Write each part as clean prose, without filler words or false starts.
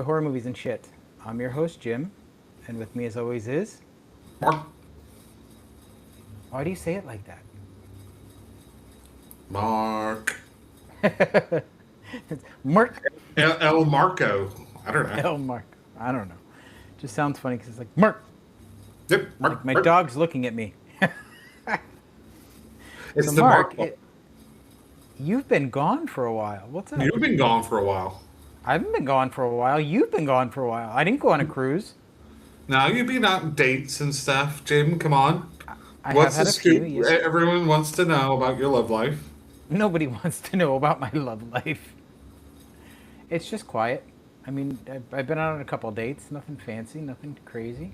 Horror movies and shit. I'm your host, Jim, and with me as always is... Mark. Why do you say it like Mark. that? Mark. El Marco. I don't know. El Mark. I don't know. Just sounds funny because it's like, Mark. Yep, Mark. Like my dog's looking at me. It's So the Mark, Mark. you've been gone for a while. What's up? You've been gone for a while. I haven't been gone for a while. You've been gone for a while. I didn't go on a cruise. Now you've been on dates and stuff, Jim. Come on. I What's have the had a few. scoop? Yes. Everyone wants to know about your love life. Nobody wants to know about my love life. It's just quiet. I mean, I've been out on a couple dates. Nothing fancy, nothing crazy.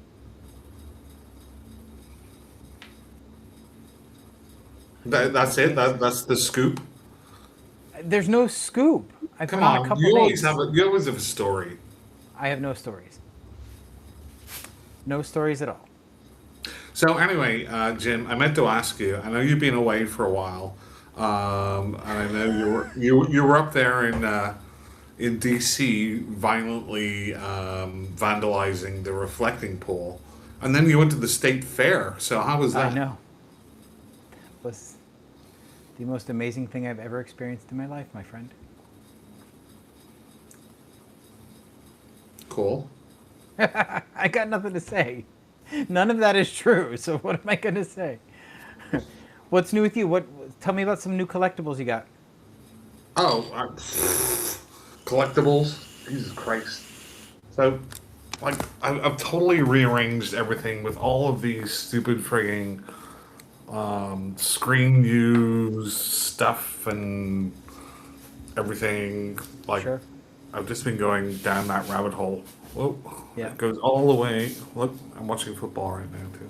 That's it. That's the scoop. There's no scoop. I've Come been on a on. couple You always dates. have a you always have a story. I have no stories. No stories at all. So anyway, Jim, I meant to ask you. I know you've been away for a while, and I know you were up there in DC violently vandalizing the reflecting pool, and then you went to the state fair. So how was I that? know. It was the most amazing thing I've ever experienced in my life, my friend. Cool. I got nothing to say. None of that is true. So what am I going to say? What's new with you? Tell me about some new collectibles you got. Oh, collectibles. Jesus Christ. So, like, I've totally rearranged everything with all of these stupid frigging screen use stuff and everything. Like, Sure. I've just been going down that rabbit hole. Whoa, Yeah. it goes all the way. Look, I'm watching football right now too.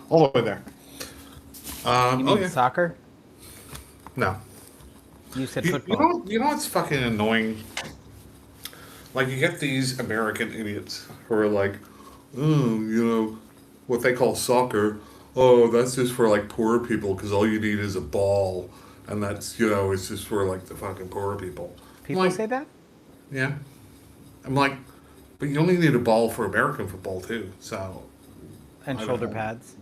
All the way there. You Oh mean yeah. soccer? No. You said You football. know what's fucking annoying? Like you get these American idiots who are like, oh, what they call soccer. Oh, that's just for like poor people because all you need is a ball, and that's it's just for like the fucking poor people. I'm People like, say that? yeah. I'm like, but you only need a ball for American football too. So And I don't shoulder know. pads.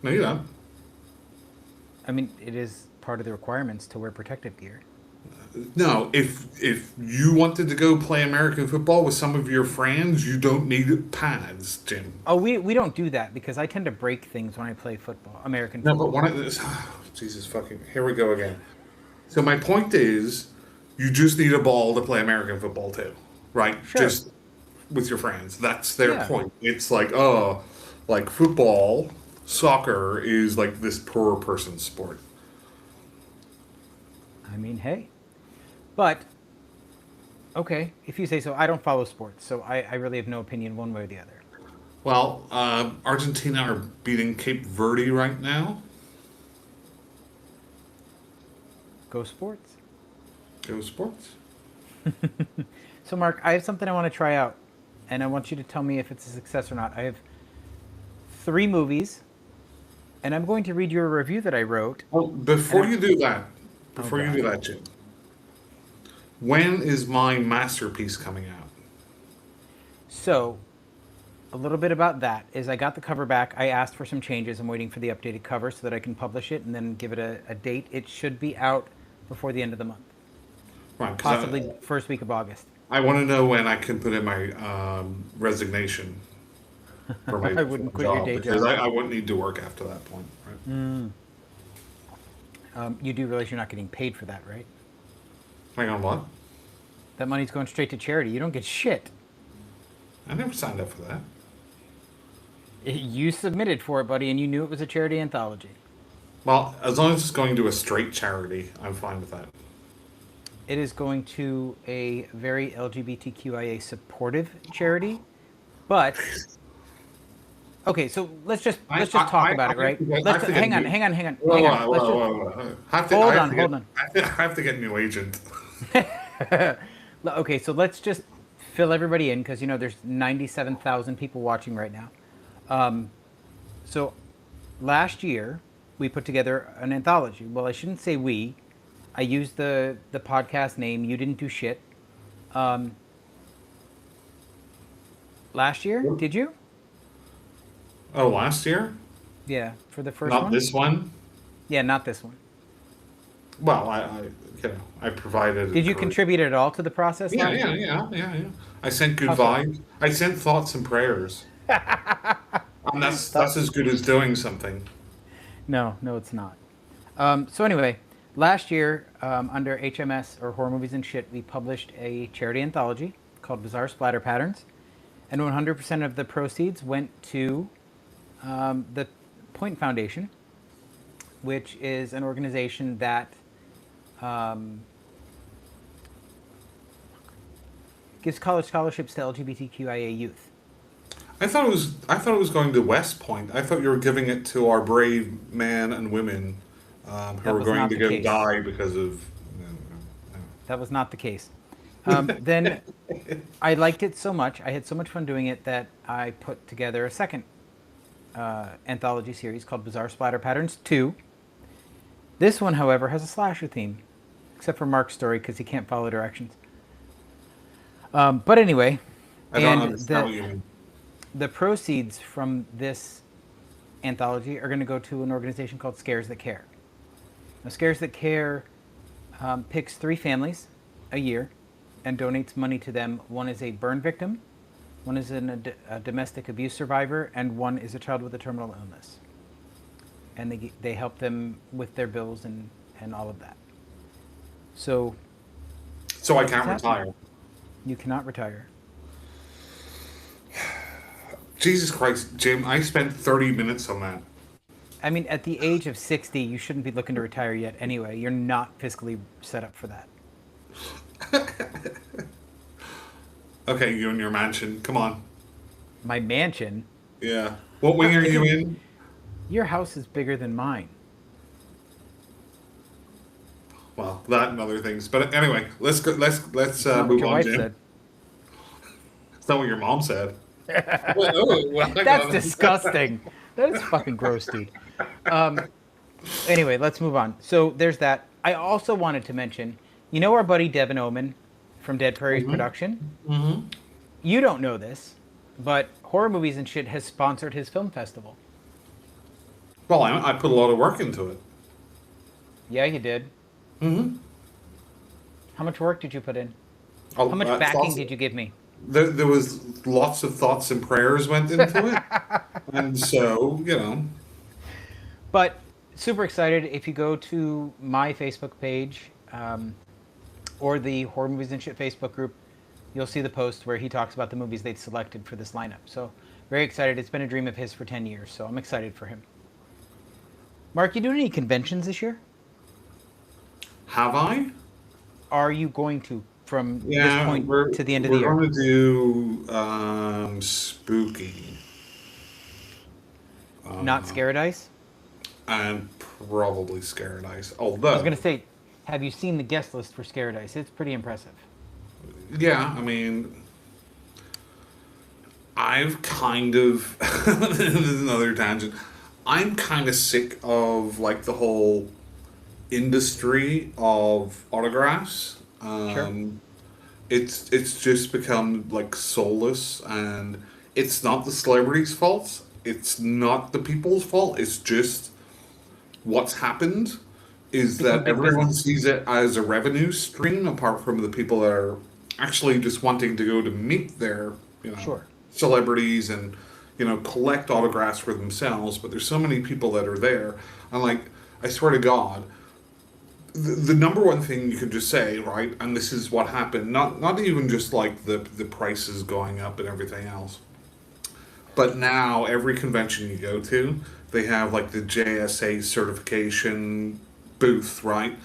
No, you don't. I mean, it is part of the requirements to wear protective gear. No, if you wanted to go play American football with some of your friends, you don't need pads, Jim. Oh, we don't do that because I tend to break things when I play football, American No, but football. one of this, Jesus fucking, here we go again. So my point is, you just need a ball to play American football too, right? Sure. Just with your friends. That's their Yeah. point. It's like, oh, like football, soccer is like this poor person's sport. I mean, hey. But, okay, if you say so, I don't follow sports, so I really have no opinion one way or the other. Well, Argentina are beating Cape Verde right now. Go sports. Go sports. So, Mark, I have something I want to try out, and I want you to tell me if it's a success or not. I have 3 movies, and I'm going to read you a review that I wrote. Well, before you do that, God. Jim, when is my masterpiece coming out? So, a little bit about that is I got the cover back. I asked for some changes. I'm waiting for the updated cover so that I can publish it and then give it a date. It should be out before the end of the month, Right, because possibly first week of August. I want to know when I can put in my resignation for my I wouldn't quit your job day because job. I wouldn't need to work after that point. Right? You do realize you're not getting paid for that, right? Hang on, what? That money's going straight to charity. You don't get shit. I never signed up for that. You submitted for it, buddy, and you knew it was a charity anthology. Well, as long as it's going to a straight charity, I'm fine with that. It is going to a very LGBTQIA supportive charity, but okay. So let's just talk about it, right? Let's hang on. Let's just hold on. I have to get a new agent. Okay. So let's just fill everybody in because there's 97,000 people watching right now. So last year we put together an anthology. Well, I shouldn't say we. I used the podcast name. You didn't do shit. Last year, did you? Oh, last year? Yeah, for the first Not one. this one. Yeah, not this one. Well, I provided. Did you contribute at all to the process Yeah, last yeah, year? yeah, yeah, yeah. I sent good How so? vibes. I sent thoughts and prayers, and that's Thought- as good as doing something. no, no, it's not. So anyway, last year under HMS or Horror Movies and Shit, we published a charity anthology called Bizarre Splatter Patterns, and 100% of the proceeds went to the Point Foundation, which is an organization that gives college scholarships to LGBTQIA youth. I thought it was going to West Point. I thought you were giving it to our brave men and women who That are was going not to the go case. die because of. That was not the case. Then I liked it so much. I had so much fun doing it that I put together a second anthology series called Bizarre Splatter Patterns 2. This one, however, has a slasher theme, except for Mark's story because he can't follow directions. But anyway, I don't and understand what you mean. the proceeds from this anthology are going to go to an organization called Scares That Care. Now, Scares That Care picks 3 families a year and donates money to them. One is a burn victim, one is a domestic abuse survivor, and one is a child with a terminal illness. And they help them with their bills and all of that. So So I can't What's retire. happening? You cannot retire. Jesus Christ, Jim! I spent 30 minutes on that. I mean, at the age of 60, you shouldn't be looking to retire yet anyway. You're not fiscally set up for that. Okay, you and your mansion. Come on. My mansion, Yeah. What wing are you in? your house is bigger than mine. Well, that and other things. But anyway, let's go. Let's That's not what move your on, wife Jim. said. It's not what your mom said. That's disgusting. That is fucking gross, dude. Anyway, let's move on. So there's that. I also wanted to mention, you know our buddy Devin Oman from Dead Prairies Production? Mm-hmm. You don't know this, but Horror Movies and Shit has sponsored his film festival. Well, I put a lot of work into it. Yeah, you did. Mm-hmm. How much work did you put in? How much backing did you give me? There was lots of thoughts and prayers went into it, and so But super excited. If you go to my Facebook page or the Horror Movies and Shit Facebook group, you'll see the post where he talks about the movies they'd selected for this lineup. So very excited. It's been a dream of his for 10 years, so I'm excited for him. Mark, you doing any conventions this year? Have I? Are you going to from this Yeah, point to the end of we're the year? going to do spooky. Not Scaredice? And probably Scaredice. I Although, was going to say, have you seen the guest list for Scaredice? It's pretty impressive. yeah, I mean, I've kind of this is another tangent. I'm kind of sick of like the whole industry of autographs. Sure. It's just become like soulless, and it's not the celebrities' fault. It's not the people's fault. It's just what's happened is Become that big everyone business. sees it as a revenue stream, apart from the people that are actually just wanting to go to meet their Sure. celebrities and collect autographs for themselves. But there's so many people that are there, and like I swear to God, the number one thing you could just say, right, and this is what happened, not even just like the prices going up and everything else, but now every convention you go to, they have like the JSA certification booth, right?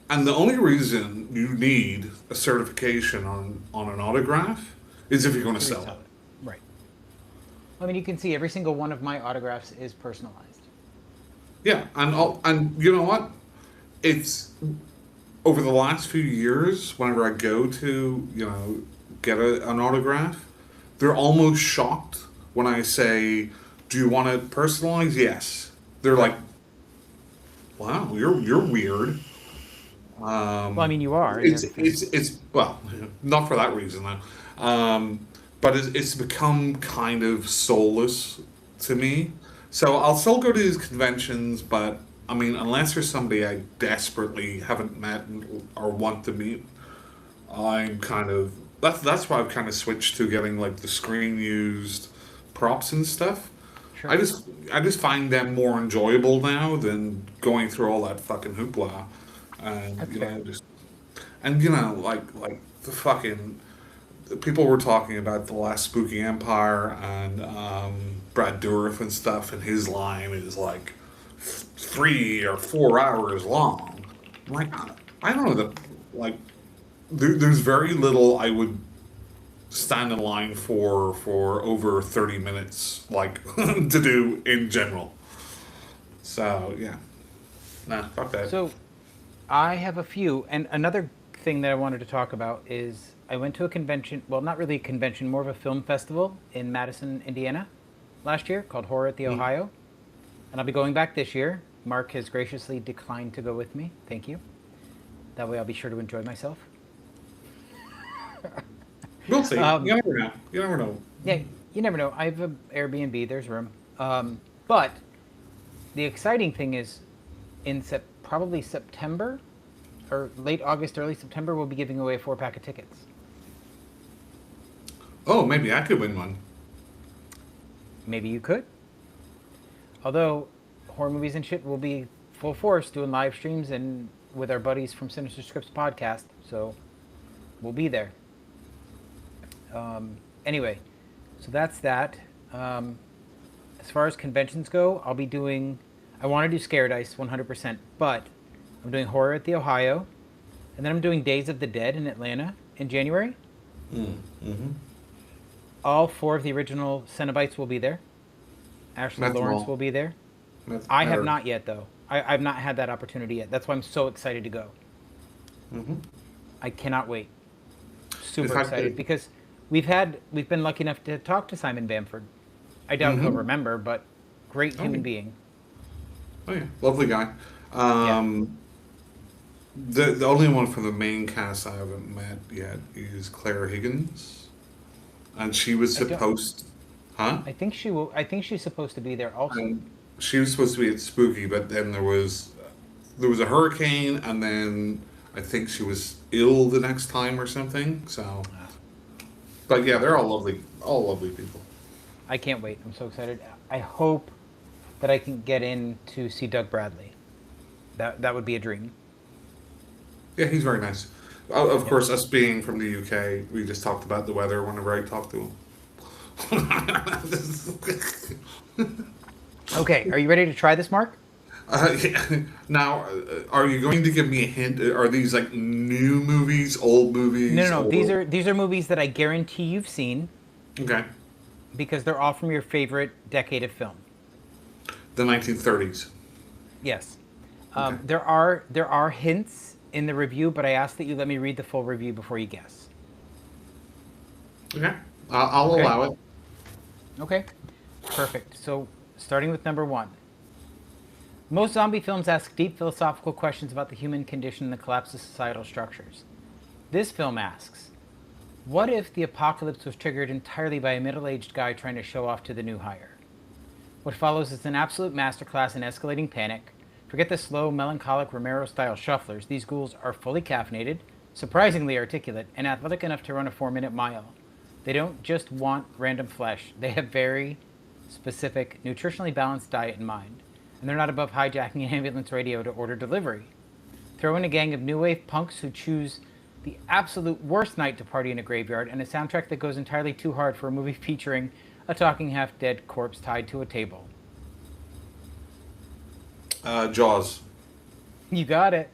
And the only reason you need a certification on an autograph is if you're going to sell it. Right. I mean, you can see every single one of my autographs is personalized. Yeah, and you know what? It's over the last few years, whenever I go to, get an autograph, they're almost shocked when I say, "Do you want it personalized?" Yes. They're like, "Wow, you're weird." Well, I mean, you are. It's well, not for that reason though. but it's become kind of soulless to me. So I'll still go to these conventions, but I mean, unless there's somebody I desperately haven't met or want to meet, I'm kind of that's why I've kind of switched to getting like the screen used props and stuff. Sure. I just find them more enjoyable now than going through all that fucking hoopla, and That's fair. just and like the fucking people were talking about the last Spooky Empire and Brad Dourif and stuff, and his line is like 3 or 4 hours long. I'm like, I don't know that like there's very little I would stand in line for over 30 minutes like to do in general. So yeah, nah, fuck that. So I have a few, and another thing that I wanted to talk about is I went to a convention, well, not really a convention, more of a film festival in Madison, Indiana last year called Horror at the Ohio. And I'll be going back this year. Mark has graciously declined to go with me. Thank you. That way I'll be sure to enjoy myself. We'll see. You never know. You never know. Yeah, you never know. I have an Airbnb, there's room. But the exciting thing is in probably September or late August, early September, we'll be giving away a 4-pack of tickets. Oh, maybe I could win one. Maybe you could. Although horror movies and shit will be full force doing live streams and with our buddies from Sinister Scripts podcast, so we'll be there. Anyway, so that's that. As far as conventions go, I'll be doing. I want to do Scare Dice 100%, but I'm doing Horror at the Ohio, and then I'm doing Days of the Dead in Atlanta in January. Mm-hmm. All 4 of the original Cenobites will be there. Ashley Lawrence will be there. I have not yet, though. I've not had that opportunity yet. That's why I'm so excited to go. Mm-hmm. I cannot wait. Super excited because we've been lucky enough to talk to Simon Bamford. I doubt he'll remember, but great human being. Oh yeah, lovely guy. The only one from the main cast I haven't met yet is Claire Higgins, and she was supposed. Huh? I think she will. I think she's supposed to be there also. And she was supposed to be at Spooky, but then there was a hurricane, and then I think she was ill the next time or something. So, but yeah, they're all lovely people. I can't wait. I'm so excited. I hope that I can get in to see Doug Bradley. That would be a dream. Yeah, he's very nice. Of course, us being from the UK, we just talked about the weather whenever I talked to him. Okay, are you ready to try this, Mark? Yeah. Now, are you going to give me a hint? Are these like new movies, old movies? No. These are movies that I guarantee you've seen. Okay. Because they're all from your favorite decade of film. The 1930s. Yes. Okay. There are hints in the review, but I ask that you let me read the full review before you guess. Okay. I'll allow it. Okay. Perfect. So, starting with number 1. Most zombie films ask deep philosophical questions about the human condition and the collapse of societal structures. This film asks, what if the apocalypse was triggered entirely by a middle-aged guy trying to show off to the new hire? What follows is an absolute masterclass in escalating panic. Forget the slow, melancholic Romero-style shufflers. These ghouls are fully caffeinated, surprisingly articulate, and athletic enough to run a 4-minute mile. They don't just want random flesh. They have very specific, nutritionally balanced diet in mind. And they're not above hijacking an ambulance radio to order delivery. Throw in a gang of new wave punks who choose the absolute worst night to party in a graveyard, and a soundtrack that goes entirely too hard for a movie featuring a talking half-dead corpse tied to a table. Jaws. You got it.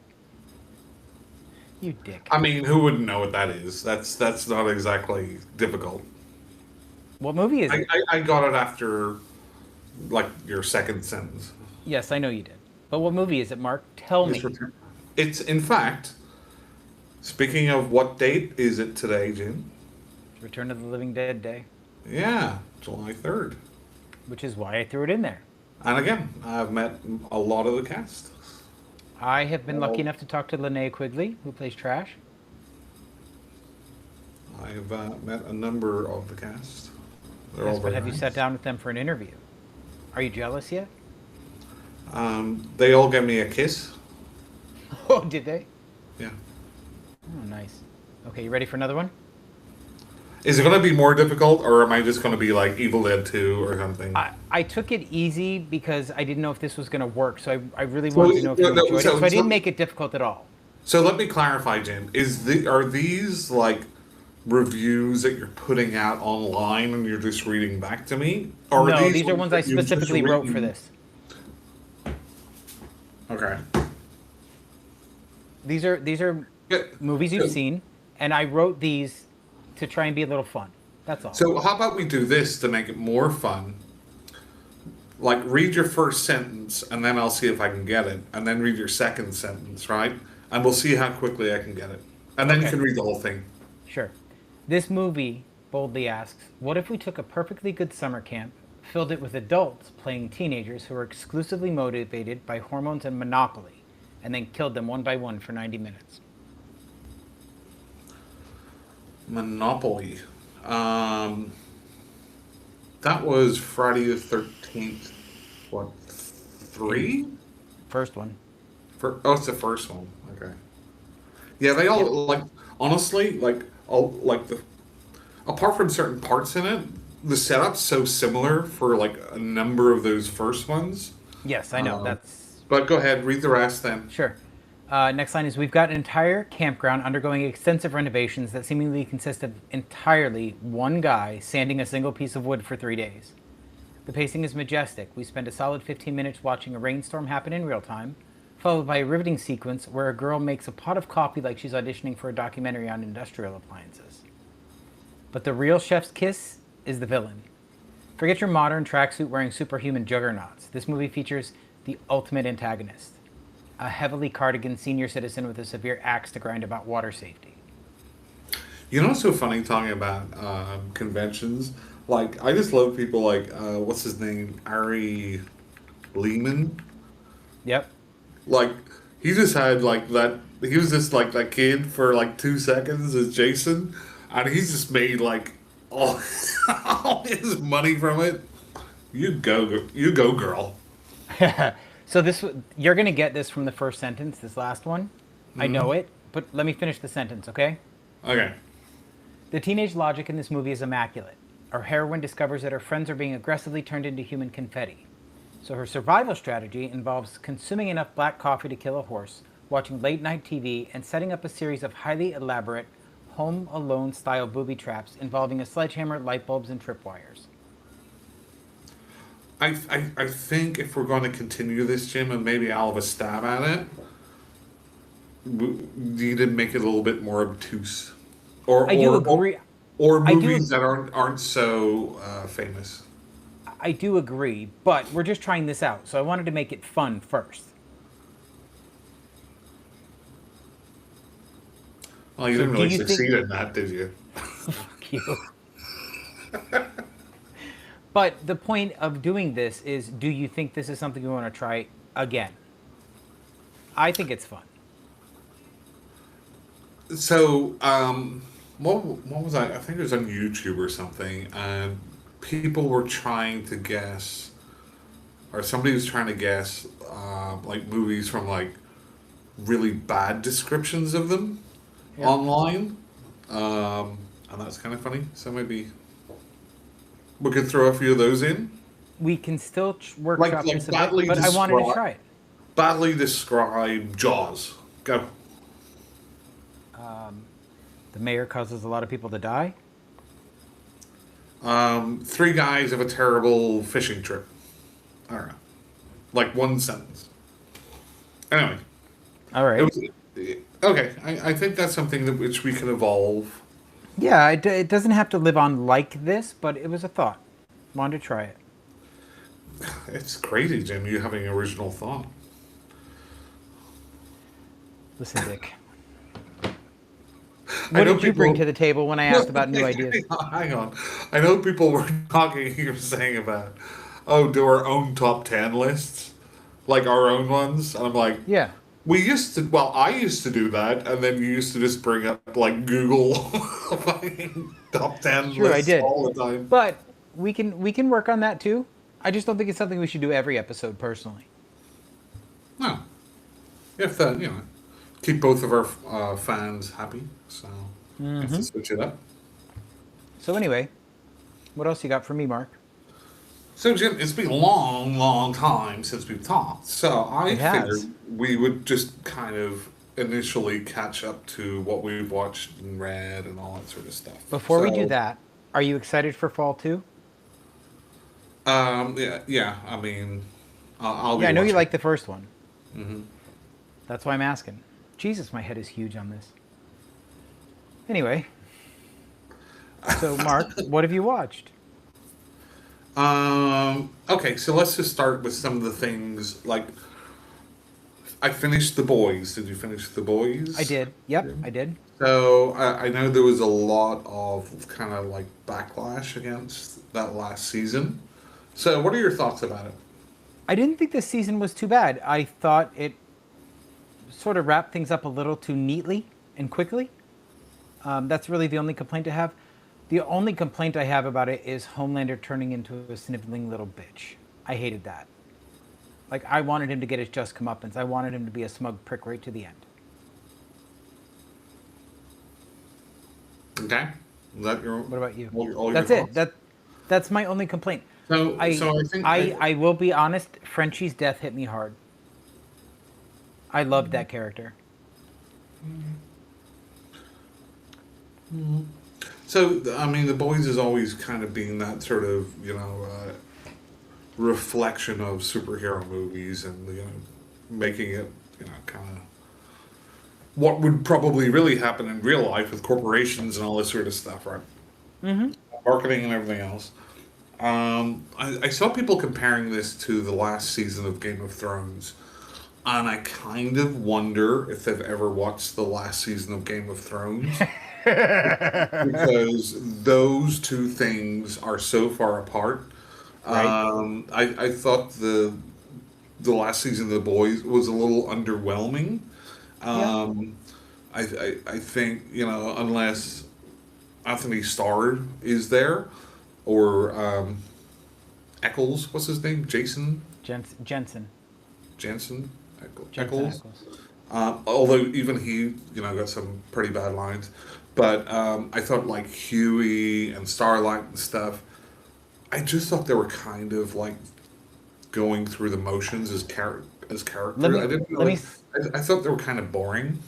You dick. I mean, who wouldn't know what that is? That's not exactly difficult. What movie is it? I got it after, like, your second sentence. Yes, I know you did. But what movie is it, Mark? Tell me. It's, in fact, speaking of what date is it today, Jim? Return of the Living Dead Day. Yeah, July 3rd. Which is why I threw it in there. And again, I've met a lot of the cast. I have been lucky enough to talk to Linnea Quigley, who plays Trash. I've met a number of the cast. They're Yes, all but very have you nice. sat down with them for an interview? Are you jealous yet? They all gave me a kiss. Oh, did they? Yeah. Oh, nice. Okay, you ready for another one? Is it going to be more difficult, or am I just going to be like Evil Dead 2 or something? I took it easy because I didn't know if this was going to work, so I really So, wanted to know if you no, enjoyed it. So I didn't make it difficult at all. so let me clarify, Jim. Are these like reviews that you're putting out online and you're just reading back to me? Or No, are these are ones I that you've just specifically wrote for written- this. Okay. These are Yeah. movies you've seen, and I wrote these to try and be a little fun. That's all. So how about we do this to make it more fun? Like read your first sentence and then I'll see if I can get it, and then read your second sentence, right? And we'll see how quickly I can get it. And then you Okay. can read the whole thing. Sure. This movie boldly asks, what if we took a perfectly good summer camp, filled it with adults playing teenagers who are exclusively motivated by hormones and monopoly, and then killed them one by one for 90 minutes? Monopoly. That was Friday the 13th. What? 3? First one. It's the first one. Okay. Yeah, they all like honestly like all like the apart from certain parts in it, the setup's so similar for like a number of those first ones. Yes, I know. Um, That's But go ahead, read the rest then. sure. Next line is, we've got an entire campground undergoing extensive renovations that seemingly consist of entirely one guy sanding a single piece of wood for 3 days. The pacing is majestic. We spend a solid 15 minutes watching a rainstorm happen in real time, followed by a riveting sequence where a girl makes a pot of coffee like she's auditioning for a documentary on industrial appliances. But the real chef's kiss is the villain. Forget your modern tracksuit wearing superhuman juggernauts. This movie features the ultimate antagonist, a heavily cardigan senior citizen with a severe axe to grind about water safety. You know what's so funny talking about conventions? Like, I just love people like, what's his name? Ari Lehman? Yep. Like, he just had like that, he was just like that kid for like 2 seconds as Jason, and he's just made like all, all his money from it. You go, girl. So you're gonna get this from the first sentence, this last one. I know it, but let me finish the sentence, okay? Okay. The teenage logic in this movie is immaculate. Our heroine discovers that her friends are being aggressively turned into human confetti. So her survival strategy involves consuming enough black coffee to kill a horse, watching late night TV, and setting up a series of highly elaborate Home Alone style booby traps involving a sledgehammer, light bulbs, and tripwires. I think if we're going to continue this, Jim, and maybe I'll have a stab at it, we need to make it a little bit more obtuse, or I do agree. or I do movies that aren't so famous. I do agree, but we're just trying this out, so I wanted to make it fun first. Well, you So didn't do really you think- succeed in that, did you? Fuck you. But the point of doing this is, do you think this is something you want to try again? I think it's fun. So, what was I think it was on YouTube or something, and people were trying to guess, or somebody was trying to guess, like movies from like really bad descriptions of them Yeah. online, and that's kind of funny. So maybe we could throw a few of those in. We can still workshop Like this a badly bit, but I wanted to described- try it. Badly describe Jaws. Go. The mayor causes a lot of people to die. 3 guys have a terrible fishing trip. I don't know. Like one sentence. Anyway. All right. Okay, I think that's something that which we can evolve. Yeah, it doesn't have to live on like this, but it was a thought. Wanted to try it. It's crazy, Jim, you having an original thought. Listen, Dick. I What know did you bring people- to the table when I asked about new ideas? Hang on. I know people were talking, you were saying about, do our own top 10 lists, like our own ones. And I'm like, Yeah. We used to, well, I used to do that, and then you used to just bring up like Google fucking top 10 Sure, I lists did. all the time. But we can work on that too. I just don't think it's something we should do every episode personally. No. If that, keep both of our fans happy. So, have to switch it up. So anyway, what else you got for me, Mark? So, Jim, it's been a long, long time since we've talked. So, I It has. figured we would just kind of initially catch up to what we've watched and read and all that sort of stuff. Before we do that, are you excited for fall too? Yeah. I mean, I'll be Yeah, I know you watching. like the first one. That's why I'm asking. Jesus, my head is huge on this. Anyway, so Mark, what have you watched? Okay, so let's just start with some of the things. Like, I finished The Boys. Did you finish The Boys? I did. Yep, I did. So I know there was a lot of kind of like backlash against that last season. So what are your thoughts about it? I didn't think this season was too bad. I thought it sort of wrapped things up a little too neatly and quickly. That's really the only complaint I have. The only complaint I have about it is Homelander turning into a sniveling little bitch. I hated that. Like, I wanted him to get his just comeuppance. I wanted him to be a smug prick right to the end. Okay, is that your What about you? all your That's it. thoughts? That's my only complaint. So I so I think I will be honest. Frenchie's death hit me hard. I loved that character. so I mean The Boys has always kind of been that sort of reflection of superhero movies and making it kind of what would probably really happen in real life with corporations and all this sort of stuff, right? Marketing and everything else. I saw people comparing this to the last season of Game of Thrones, and I kind of wonder if they've ever watched the last season of Game of Thrones because those two things are so far apart. Right. I thought the last season of The Boys was a little underwhelming. Yeah. I think unless Anthony Starr is there or Eccles, what's his name? Jason Jensen. Jansen Jensen Eccles. Ackles. Although even he got some pretty bad lines, but I thought like Huey and Starlight and stuff. I just thought they were kind of like going through the motions as characters. Let me I didn't let me really. I thought they were kind of boring.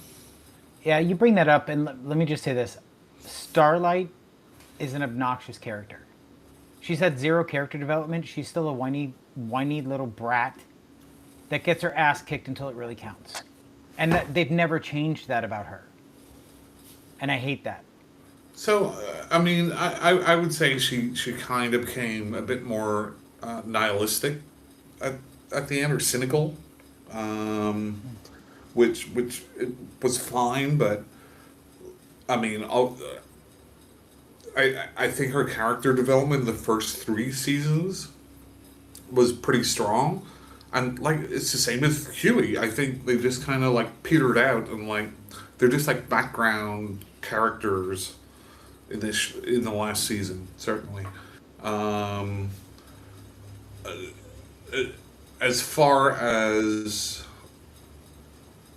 Yeah, you bring that up, and let me just say this: Starlight is an obnoxious character. She's had zero character development. She's still a whiny little brat that gets her ass kicked until it really counts, and they've never changed that about her. And I hate that. So, I mean, I would say she kind of became a bit more nihilistic at, at the end, or cynical, which it was fine, but I mean, I think her character development in the first three seasons was pretty strong. And like it's the same with Huey. I think they just kind of like petered out and like they're just like background characters in this in the last season certainly. Um, as far as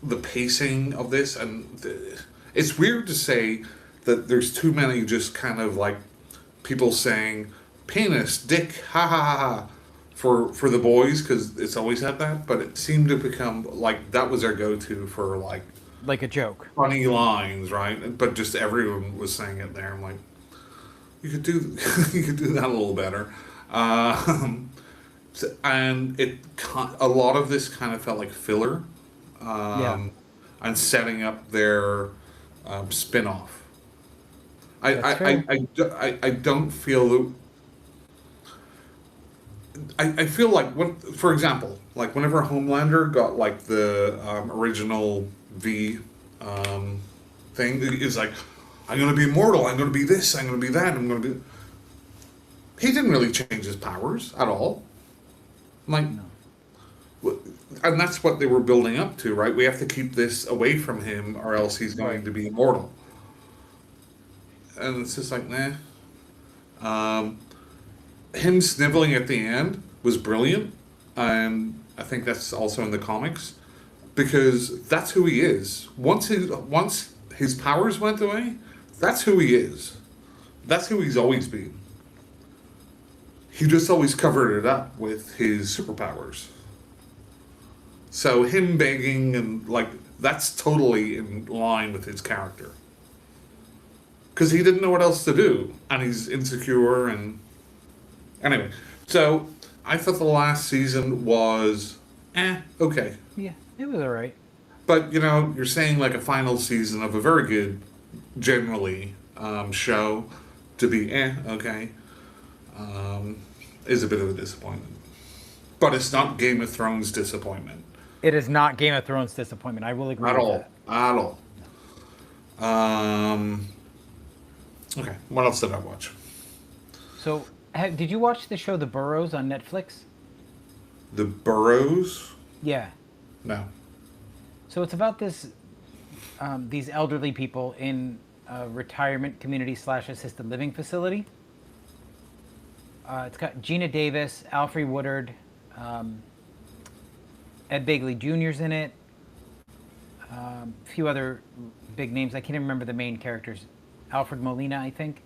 the pacing of this, it's weird to say that there's too many just kind of like people saying penis, dick, ha ha ha ha for the boys because it's always had that, but it seemed to become like that was their go-to for Like a joke. funny lines, right? But just everyone was saying it there. I'm like, you could do you could do that a little better. And a lot of this kind of felt like filler, Yeah, and setting up their spin-off. that's fair. I don't feel that. I feel like for example, like whenever Homelander got like the original V thing, it's like I'm gonna be immortal. I'm gonna be this. I'm gonna be that. I'm gonna be. He didn't really change his powers at all. Like, No. And that's what they were building up to, right? We have to keep this away from him, or else he's going to be immortal. And it's just like, nah. Him sniveling at the end was brilliant, and I think that's also in the comics, because that's who he is. Once his powers went away, that's who he is. That's who he's always been. He just always covered it up with his superpowers. So him begging and like that's totally in line with his character. Because he didn't know what else to do, and he's insecure and anyway. So I thought the last season was okay. Yeah, it was alright. But you're saying like a final season of a very good, generally, show to be okay, is a bit of a disappointment. But it's not Game of Thrones disappointment. It is not Game of Thrones disappointment. I will agree At with all. that. At all. Okay, what else did I watch? So, did you watch the show The Burrows on Netflix? The Burrows? Yeah. No. So it's about these elderly people in a retirement community / assisted living facility. It's got Gina Davis, Alfre Woodard, Ed Begley Jr.'s in it. A few other big names. I can't even remember the main characters. Alfred Molina, I think.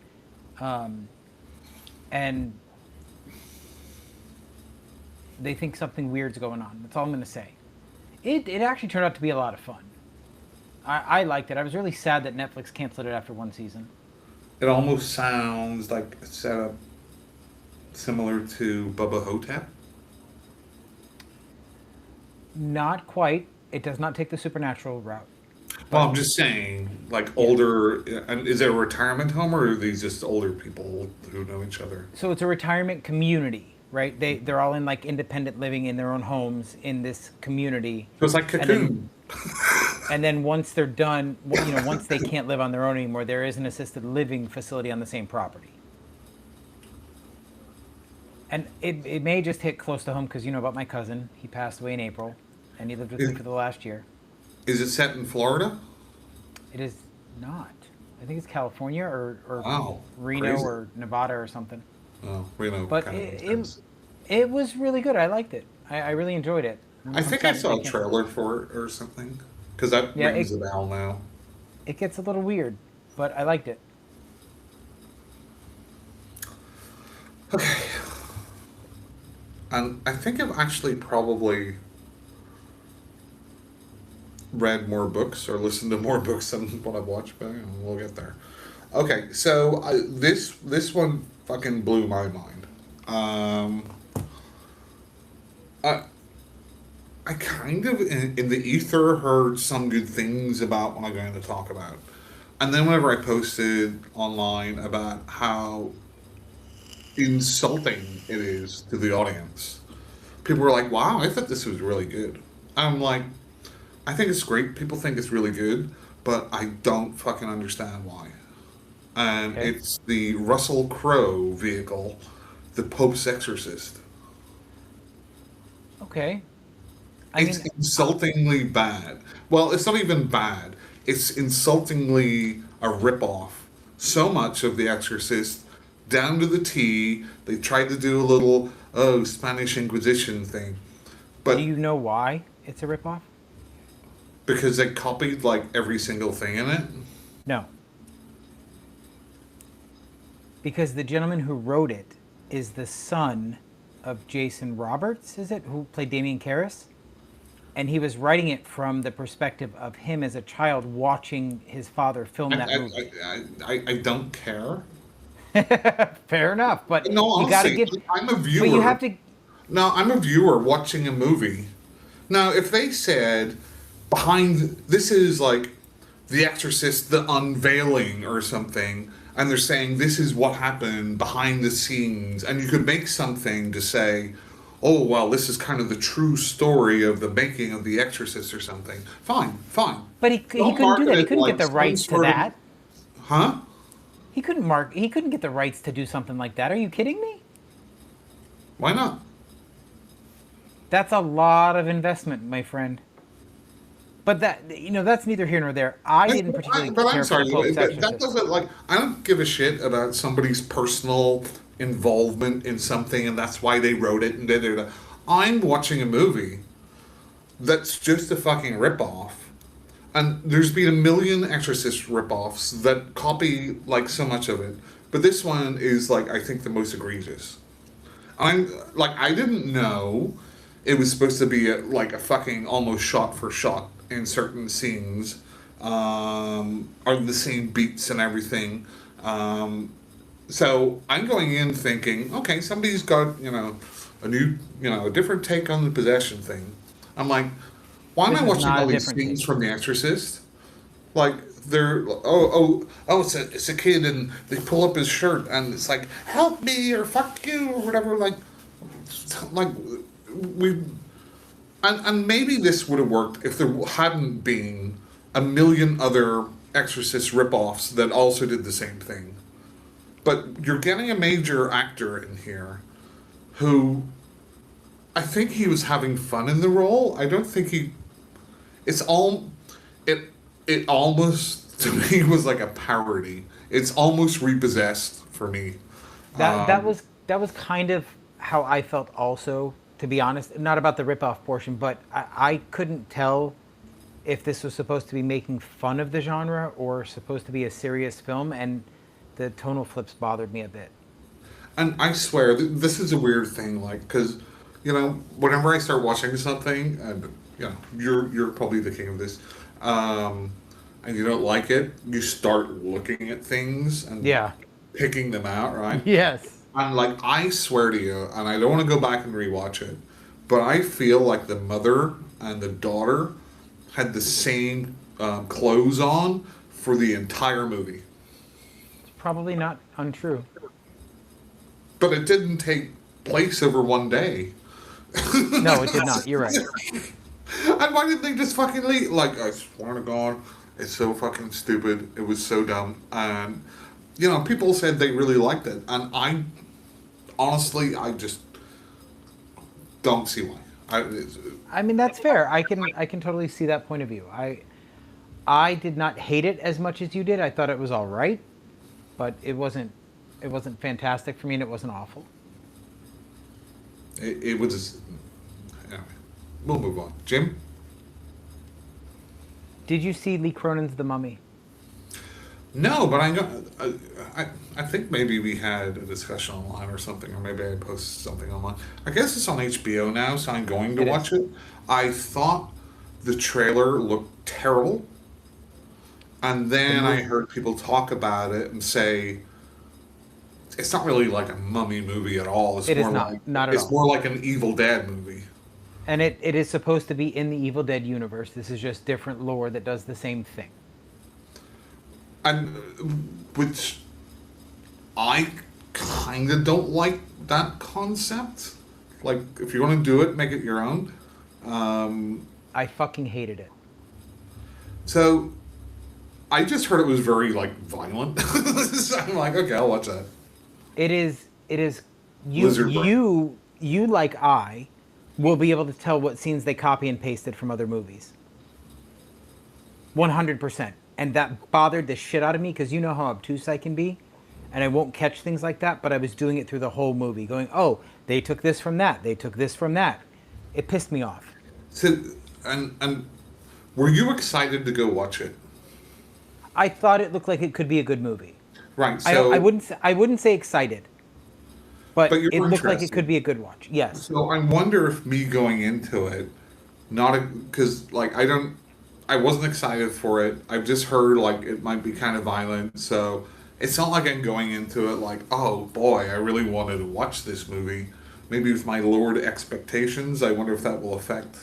And they think something weird's going on. That's all I'm going to say. It actually turned out to be a lot of fun. I liked it. I was really sad that Netflix canceled it after one season. It almost sounds like a setup similar to Bubba Hotep. Not quite. It does not take the supernatural route. Well, I'm just saying, like older. And is it a retirement home, or are these just older people who know each other? So it's a retirement community, right? They're all in like independent living in their own homes in this community. So it's like Cocoon. And then once they're done, once they can't live on their own anymore, there is an assisted living facility on the same property. And it may just hit close to home because you know about my cousin. He passed away in April, and he lived with me for the last year. Is it set in Florida? It is not. I think it's California or Wow, Reno crazy. or Nevada or something. Oh, Reno. But it was really good. I liked it. I really enjoyed it. I think I saw a trailer for it or something. Because that rings a bell now. It gets a little weird, but I liked it. Okay. And I think I've actually probably read more books or listened to more books than what I've watched, but we'll get there. Okay, so this one fucking blew my mind. I kind of, in the ether, heard some good things about what I'm going to talk about. And then whenever I posted online about how insulting it is to the audience, people were like, wow, I thought this was really good. I'm like, I think it's great. People think it's really good, but I don't fucking understand why. And it's the Russell Crowe vehicle, The Pope's Exorcist. Okay. It's insultingly bad. Well, it's not even bad. It's insultingly a ripoff. So much of The Exorcist, down to the T. They tried to do a little, Spanish Inquisition thing. But do you know why it's a ripoff? Because they copied, like, every single thing in it? No. Because the gentleman who wrote it is the son of Jason Roberts, is it? Who played Damien Karras? And he was writing it from the perspective of him as a child watching his father film that movie. I don't care. Fair enough, but no, honestly, you got to give. I'm a viewer. But you have to. No, I'm a viewer watching a movie. Now, if they said this is like The Exorcist, the unveiling or something, and they're saying this is what happened behind the scenes, and you could make something to say, oh, well, this is kind of the true story of the making of The Exorcist or something. Fine. But he couldn't do that. He couldn't get the rights to that. Huh? He couldn't get the rights to do something like that. Are you kidding me? Why not? That's a lot of investment, my friend. But that's neither here nor there. I didn't particularly But I'm care for the sorry, Pope's that Exorcist. doesn't like I don't give a shit about somebody's personal involvement in something, and that's why they wrote it. And da, da, da. I'm watching a movie that's just a fucking ripoff, and there's been a million Exorcist ripoffs that copy like so much of it, but this one is like I think the most egregious. I'm like I didn't know it was supposed to be like a fucking almost shot for shot in certain scenes, are the same beats and everything. So I'm going in thinking, okay, somebody's got a new a different take on the possession thing. I'm like, why am This I is watching not all a these different scenes take. from The Exorcist? Like it's a kid and they pull up his shirt and it's like help me or fuck you or whatever like we and maybe this would have worked if there hadn't been a million other Exorcist ripoffs that also did the same thing. But you're getting a major actor in here who I think he was having fun in the role. I don't think he. It's all. It it almost to me was like a parody. It's almost repossessed for me. That was kind of how I felt also, to be honest. Not about the ripoff portion, but I couldn't tell if this was supposed to be making fun of the genre or supposed to be a serious film, and the tonal flips bothered me a bit. And I swear, this is a weird thing, like, because, whenever I start watching something, and, you're probably the king of this, and you don't like it, you start looking at things and Yeah. picking them out, right? Yes. And, like, I swear to you, and I don't want to go back and rewatch it, but I feel like the mother and the daughter had the same clothes on for the entire movie. It's probably not untrue. But it didn't take place over one day. No, it did not. You're right. And why didn't they just fucking leave? Like, I swear to God, it's so fucking stupid. It was so dumb. And, people said they really liked it. And I just don't see why. I mean, that's fair. I can totally see that point of view. I did not hate it as much as you did. I thought it was all right, but it wasn't fantastic for me, and it wasn't awful. it was. Anyway, we'll move on. Jim? Did you see Lee Cronin's The Mummy? No, but I know. I think maybe we had a discussion online or something, or maybe I posted something online. I guess it's on HBO now, so I'm going to It watch is. it. I thought the trailer looked terrible, and The then I movie. heard people talk about it and say it's not really like a mummy movie at all. It is not. Not at It's all. more like an Evil Dead movie, And it is supposed to be in the Evil Dead universe. This is just different lore that does the same thing. and which I kind of don't like that concept. Like, if you're going to do it, make it your own. Um, I fucking hated it. so I just heard it was very like violent. So I'm like, okay, I'll watch that. It is you Lizard brain. you like I will be able to tell what scenes they copy and pasted from other movies. 100%. And that bothered the shit out of me because you know how obtuse I can be. And I won't catch things like that, but I was doing it through the whole movie, going, oh, they took this from that. They took this from that. It pissed me off. So and were you excited to go watch it? I thought it looked like it could be a good movie. Right. I, don't- So I wouldn't say excited, but but you it were looked like it interested. could be a good watch. Yes. So I wonder if me going into it, not because like I wasn't excited for it. I've just heard like it might be kind of violent, so it's not like I'm going into it like, oh boy, I really wanted to watch this movie. Maybe with my lowered expectations, I wonder if that will affect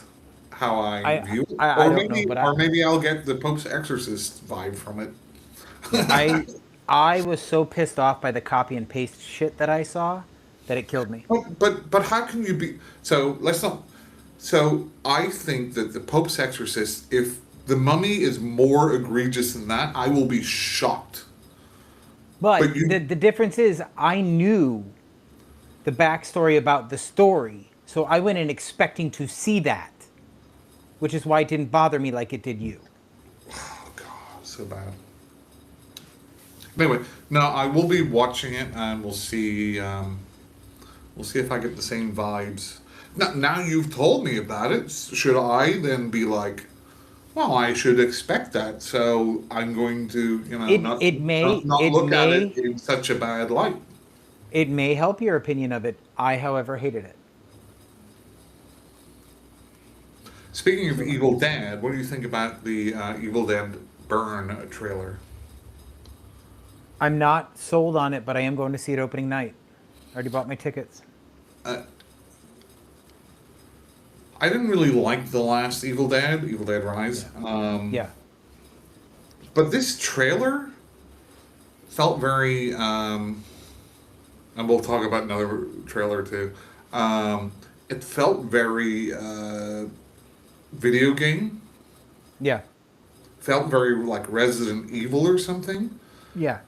how I I view it, I don't know, but or maybe I'll get the Pope's Exorcist vibe from it. I I was so pissed off by the copy and paste shit that I saw that it killed me. Oh, but how can you be so? Let's not. So I think that the Pope's Exorcist, if the Mummy is more egregious than that, I will be shocked. But But you, the difference is I knew the backstory about the story. So I went in expecting to see that, which is why it didn't bother me like it did you. Oh God, so bad. Anyway, no, I will be watching it, and we'll see. We'll see if I get the same vibes. Now you've told me about it. Should I then be like, well, I should expect that, so I'm going to, not look at it in such a bad light. It may help your opinion of it. I, however, hated it. Speaking of Evil Dead, what do you think about the Evil Dead Burn trailer? I'm not sold on it, but I am going to see it opening night. I already bought my tickets. I didn't really like the last Evil Dead Rise. Yeah. But this trailer felt very, and we'll talk about another trailer too. It felt very video game. Yeah. Felt very like Resident Evil or something. Yeah.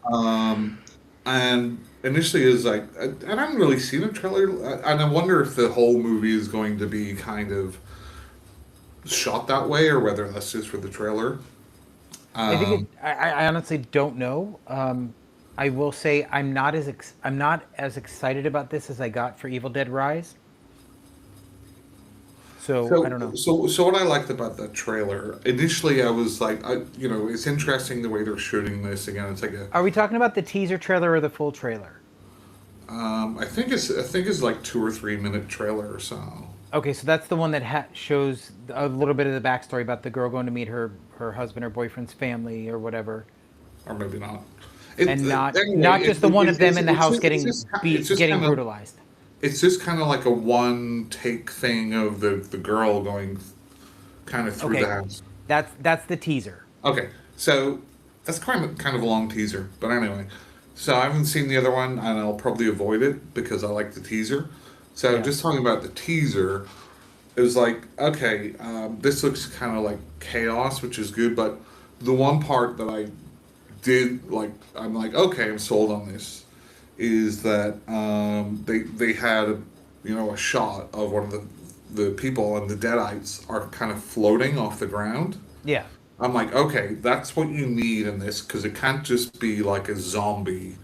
And initially it was like, I haven't really seen a trailer, and I wonder if the whole movie is going to be kind of shot that way, or whether that's just for the trailer. I honestly don't know. I will say I'm not as excited about this as I got for Evil Dead Rise. So I don't know. So what I liked about that trailer, initially I was like, it's interesting the way they're shooting this. Again, it's like Are we talking about the teaser trailer or the full trailer? I think it's like 2 or 3 minute trailer or so. Okay, so that's the one that shows a little bit of the backstory about the girl going to meet her husband or boyfriend's family or whatever. Or maybe not. Not just the one of them in the house getting brutalized. It's just kind of like a one take thing of the girl going kind of through the house. That's the teaser. Okay, so that's kind of a long teaser, but anyway. So I haven't seen the other one, and I'll probably avoid it because I like the teaser. So just talking about the teaser, it was like, okay, this looks kind of like chaos, which is good, but the one part that I did like, I'm like, okay, I'm sold on this, is that they had a shot of one of the people, and the Deadites are kind of floating off the ground. Yeah. I'm like, okay, that's what you need in this, because it can't just be like a zombie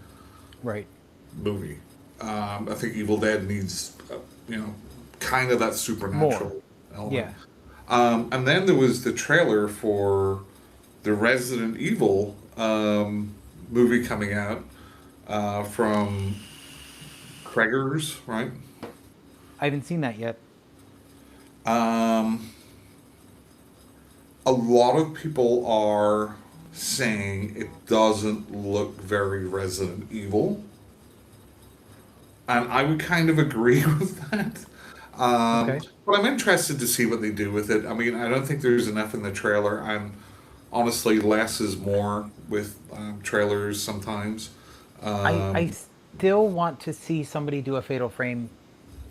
movie. I think Evil Dead needs, kind of that supernatural element. Yeah. And then there was the trailer for the Resident Evil movie coming out from Craigers, right? I haven't seen that yet. A lot of people are saying it doesn't look very Resident Evil. And I would kind of agree with that. But I'm interested to see what they do with it. I mean, I don't think there's enough in the trailer. And honestly, less is more with trailers sometimes. I still want to see somebody do a Fatal Frame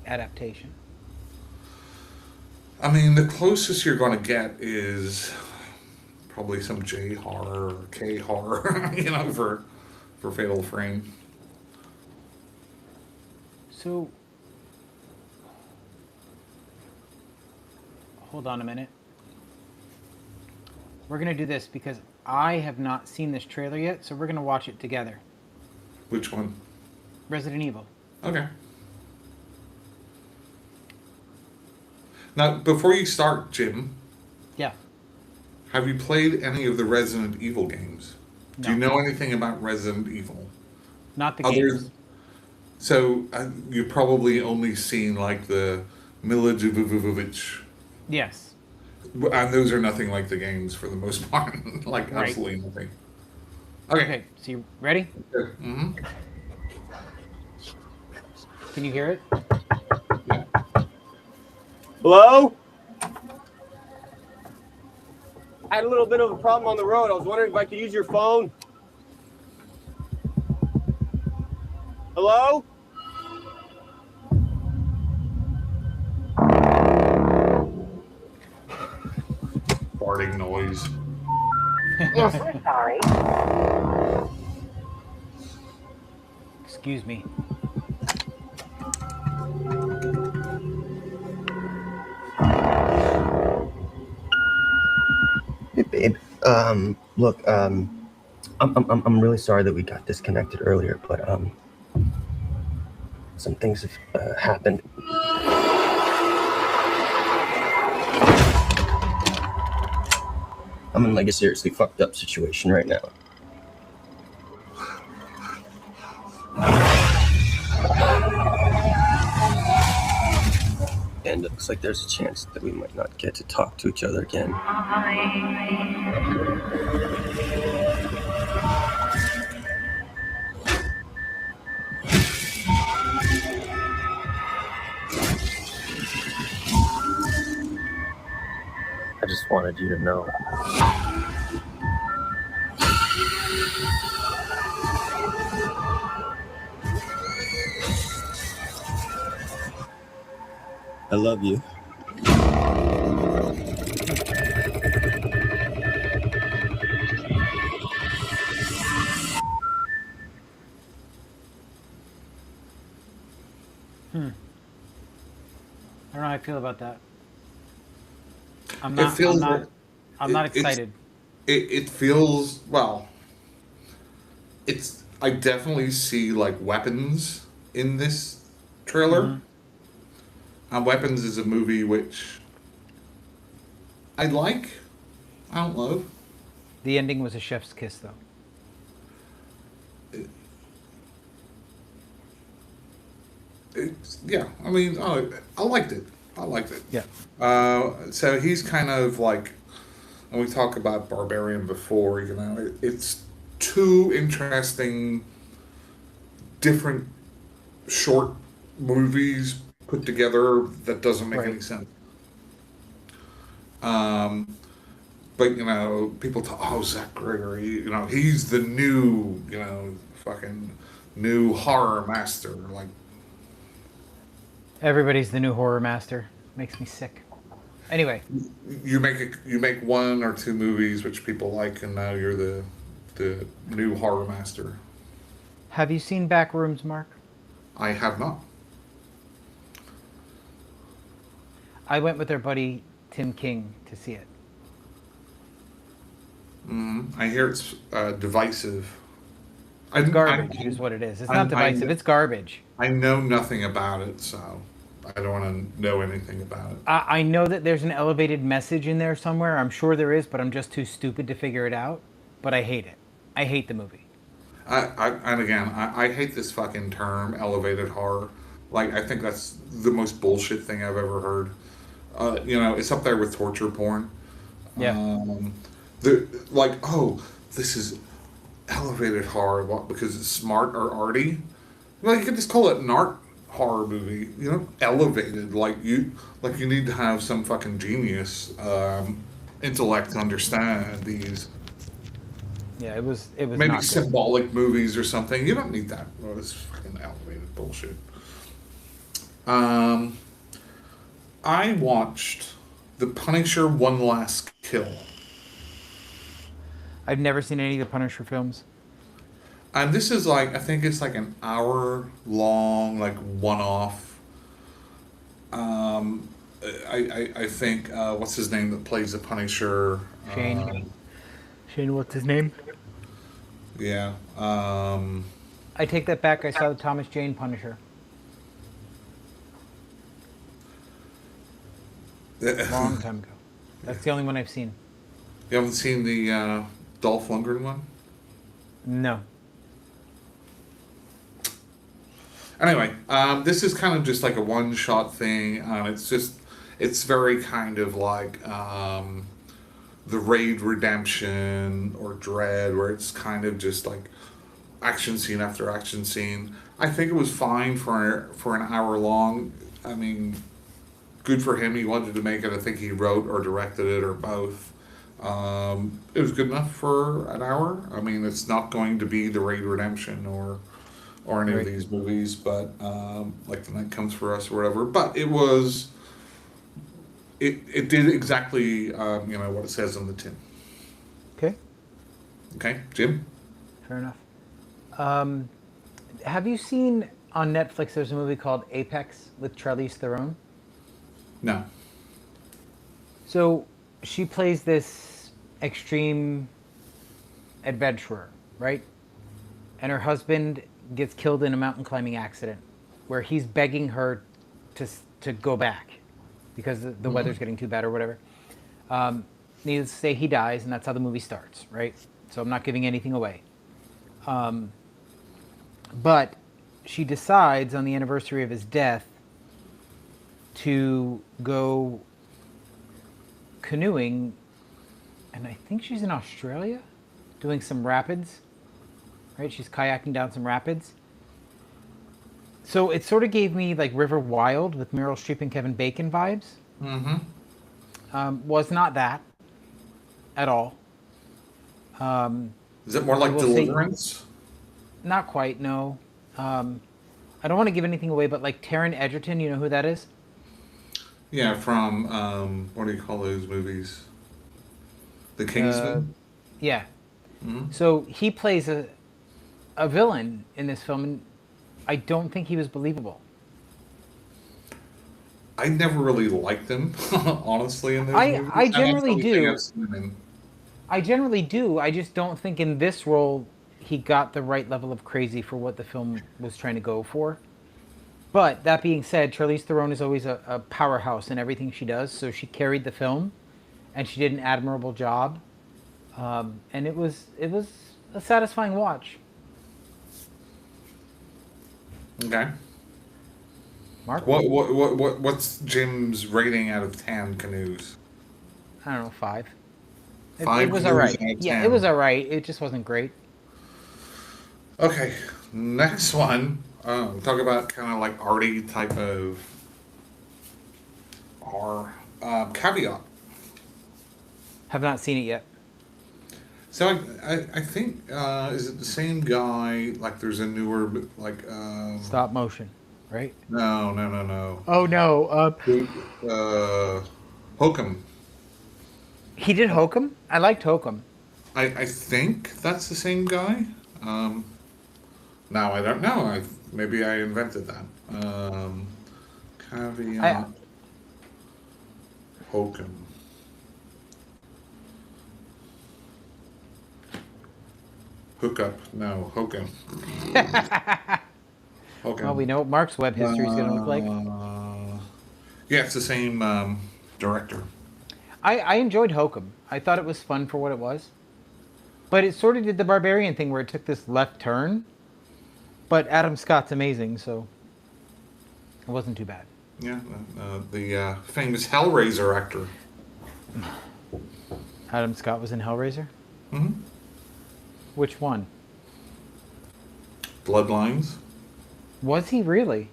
adaptation. I mean, the closest you're going to get is probably some J horror or K horror, for Fatal Frame. So, hold on a minute. We're going to do this because I have not seen this trailer yet, so we're going to watch it together. Which one? Resident Evil. Okay. Now, before you start, Jim. Yeah. Have you played any of the Resident Evil games? No. Do you know anything about Resident Evil? Not the games. So, you've probably only seen, like, the Milla Jovovich. Yes. And those are nothing like the games for the most part. Absolutely nothing. Okay, so you ready? Mm-hmm. Can you hear it? Yeah. Hello? I had a little bit of a problem on the road. I was wondering if I could use your phone. Hello? Farting noise. Yes, we're sorry. Excuse me. Look, I'm really sorry that we got disconnected earlier, but some things have happened. I'm in like a seriously fucked up situation right now. And it looks like there's a chance that we might not get to talk to each other again. I just wanted you to know. I love you. I don't know how I feel about that. I'm It not. feels. I'm not it's- excited. It feels well. I definitely see like weapons in this trailer. Weapons is a movie which I like. I don't love. The ending was a chef's kiss, though. Yeah, I mean, I liked it. I liked it. Yeah. So he's kind of like, and we talked about Barbarian before. It's two interesting, different short movies put together that doesn't make any Right. sense. But people talk, oh, Zach Gregory, he's the new, fucking new horror master. Like, Everybody's the new horror master. Makes me sick. Anyway, you make one or two movies which people like, and now you're the new horror master. have you seen Backrooms, Mark? I have not. I went with our buddy Tim King to see it. I hear it's divisive. It's garbage, is what it is. It's not divisive. It's garbage. I know nothing about it, so I don't want to know anything about it. I know that there's an elevated message in there somewhere. I'm sure there is, but I'm just too stupid to figure it out. But I hate it. I hate the movie. I hate this fucking term, elevated horror. Like, I think that's the most bullshit thing I've ever heard. It's up there with torture porn. Yeah. This is elevated horror because it's smart or arty. Well, you could just call it an art horror movie. Elevated. Like you need to have some fucking genius intellect to understand these. Yeah, it was Maybe not good. symbolic movies or something. You don't need that. Oh, this fucking elevated bullshit. I watched The Punisher: One Last Kill. I've never seen any of the Punisher films. And this is I think it's like an hour long, like one-off. I think, what's his name that plays the Punisher? Shane. Shane, what's his name? Yeah. I take that back. I saw the Thomas Jane Punisher. Long time ago. That's the only one I've seen. You haven't seen the Dolph Lundgren one? No. Anyway, this is kind of just like a one-shot thing. It's very kind of like the Raid Redemption or Dread, where it's kind of just like action scene after action scene. I think it was fine for an hour long. I mean, good for him. He wanted to make it. I think he wrote or directed it or both. It was good enough for an hour. I mean, it's not going to be the Raid Redemption or any of these movies, but like The Night Comes for Us or whatever. But it was, it did exactly what it says on the tin. Okay. Okay, Jim. Fair enough. Have you seen on Netflix? There's a movie called Apex with Charlize Theron. No. So she plays this extreme adventurer, right? And her husband gets killed in a mountain climbing accident where he's begging her to go back because the weather's getting too bad or whatever. Needless to say, he dies, and that's how the movie starts, right? So I'm not giving anything away. But she decides on the anniversary of his death to go canoeing, and I think she's in Australia doing some rapids, right? She's kayaking down some rapids. So it sort of gave me like River Wild with Meryl Streep and Kevin Bacon vibes. Was not that at all. Is it more like Deliverance? Not quite, no. I don't want to give anything away, but like Taron Egerton, you know who that is? Yeah, from what do you call those movies? The Kingsman. Yeah. So he plays a villain in this film, and I don't think he was believable. I never really liked him, honestly. In those movies. I generally do. I generally do. I just don't think in this role he got the right level of crazy for what the film was trying to go for. But that being said, Charlize Theron is always a powerhouse in everything she does, so she carried the film, and she did an admirable job, and it was a satisfying watch. Okay. Mark? What's Jim's rating out of 10 canoes? I don't know, 5. Five it was canoes all right. out of Yeah, 10. it was all right. It just wasn't great. Okay, next one. Talk about kind of like arty type of Caveat. Have not seen it yet. So I think is it the same guy? Like there's a newer like Stop motion, right? No. Oh no. Hokum. He did Hokum? I liked Hokum. I think that's the same guy. Now I don't know. Maybe I invented that. Caveat. Hokum. Hookup. No, Hokum. Hokum. Well, we know what Mark's web history is going to look like. Yeah, it's the same director. I enjoyed Hokum. I thought it was fun for what it was. But it sort of did the Barbarian thing where it took this left turn. But Adam Scott's amazing, so it wasn't too bad. Yeah, the famous Hellraiser actor. Adam Scott was in Hellraiser? Mm-hmm. Which one? Bloodlines. Was he really?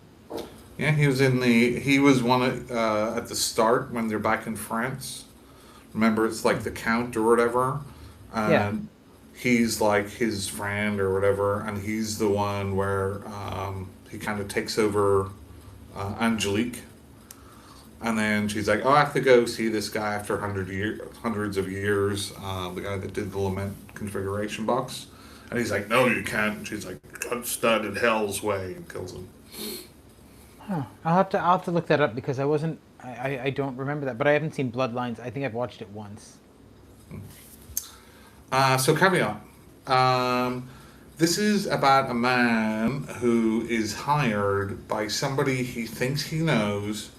Yeah, he was in the. He was one at the start when they're back in France. Remember, it's like the Count or whatever. And Yeah. He's like his friend or whatever, and he's the one where he kind of takes over Angelique. And then she's like, "Oh, I have to go see this guy after hundreds of years, the guy that did the Lament configuration box." And he's like, "No, you can't." And she's like, "Cut stud in Hell's way," and kills him. Huh. I'll have to look that up because I don't remember that, but I haven't seen Bloodlines. I think I've watched it once. So Caveat. This is about a man who is hired by somebody he thinks he knows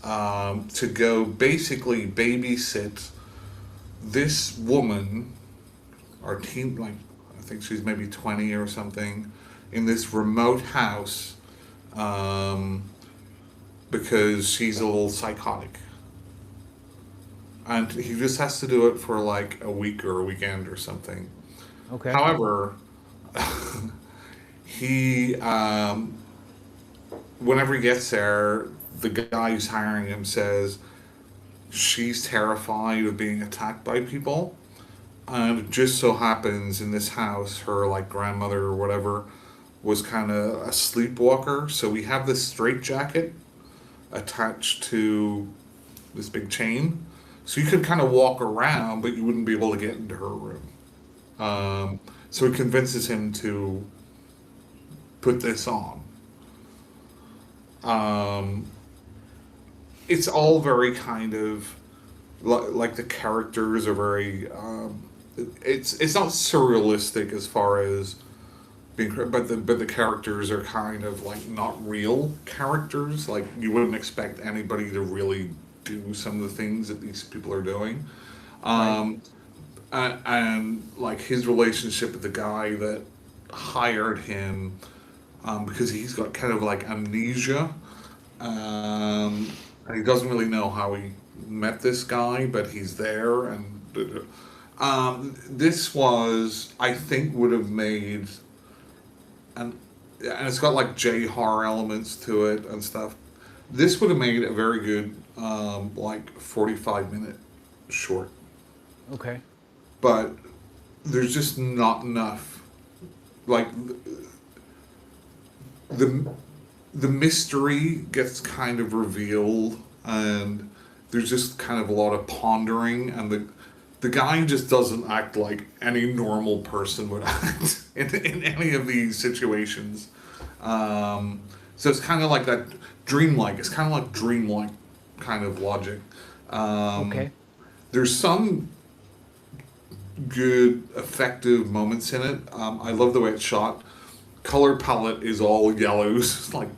to go basically babysit this woman, or teen, like I think she's maybe 20 or something, in this remote house because she's a little psychotic. And he just has to do it for like a week or a weekend or something. Okay. However, he, whenever he gets there, the guy who's hiring him says she's terrified of being attacked by people. And it just so happens in this house, her like grandmother or whatever was kind of a sleepwalker. So we have this straitjacket attached to this big chain. So you could kind of walk around, but you wouldn't be able to get into her room. So he convinces him to put this on. It's all very kind of like the characters are very. It's not surrealistic as far as being, but the characters are kind of like not real characters. Like you wouldn't expect anybody to really do some of the things that these people are doing. Right. And like his relationship with the guy that hired him, because he's got kind of like amnesia, and he doesn't really know how he met this guy, but he's there, and this was, I think, would have made, and it's got like J horror elements to it and stuff. This would have made a very good, like 45-minute short, Okay. but there's just not enough. Like the the mystery gets kind of revealed, and there's just kind of a lot of pondering, and the guy just doesn't act like any normal person would act in any of these situations. So it's kind of like that dreamlike. It's kind of like dreamlike kind of logic. Okay. There's some good, effective moments in it. I love the way it's shot. Color palette is all yellows. Like,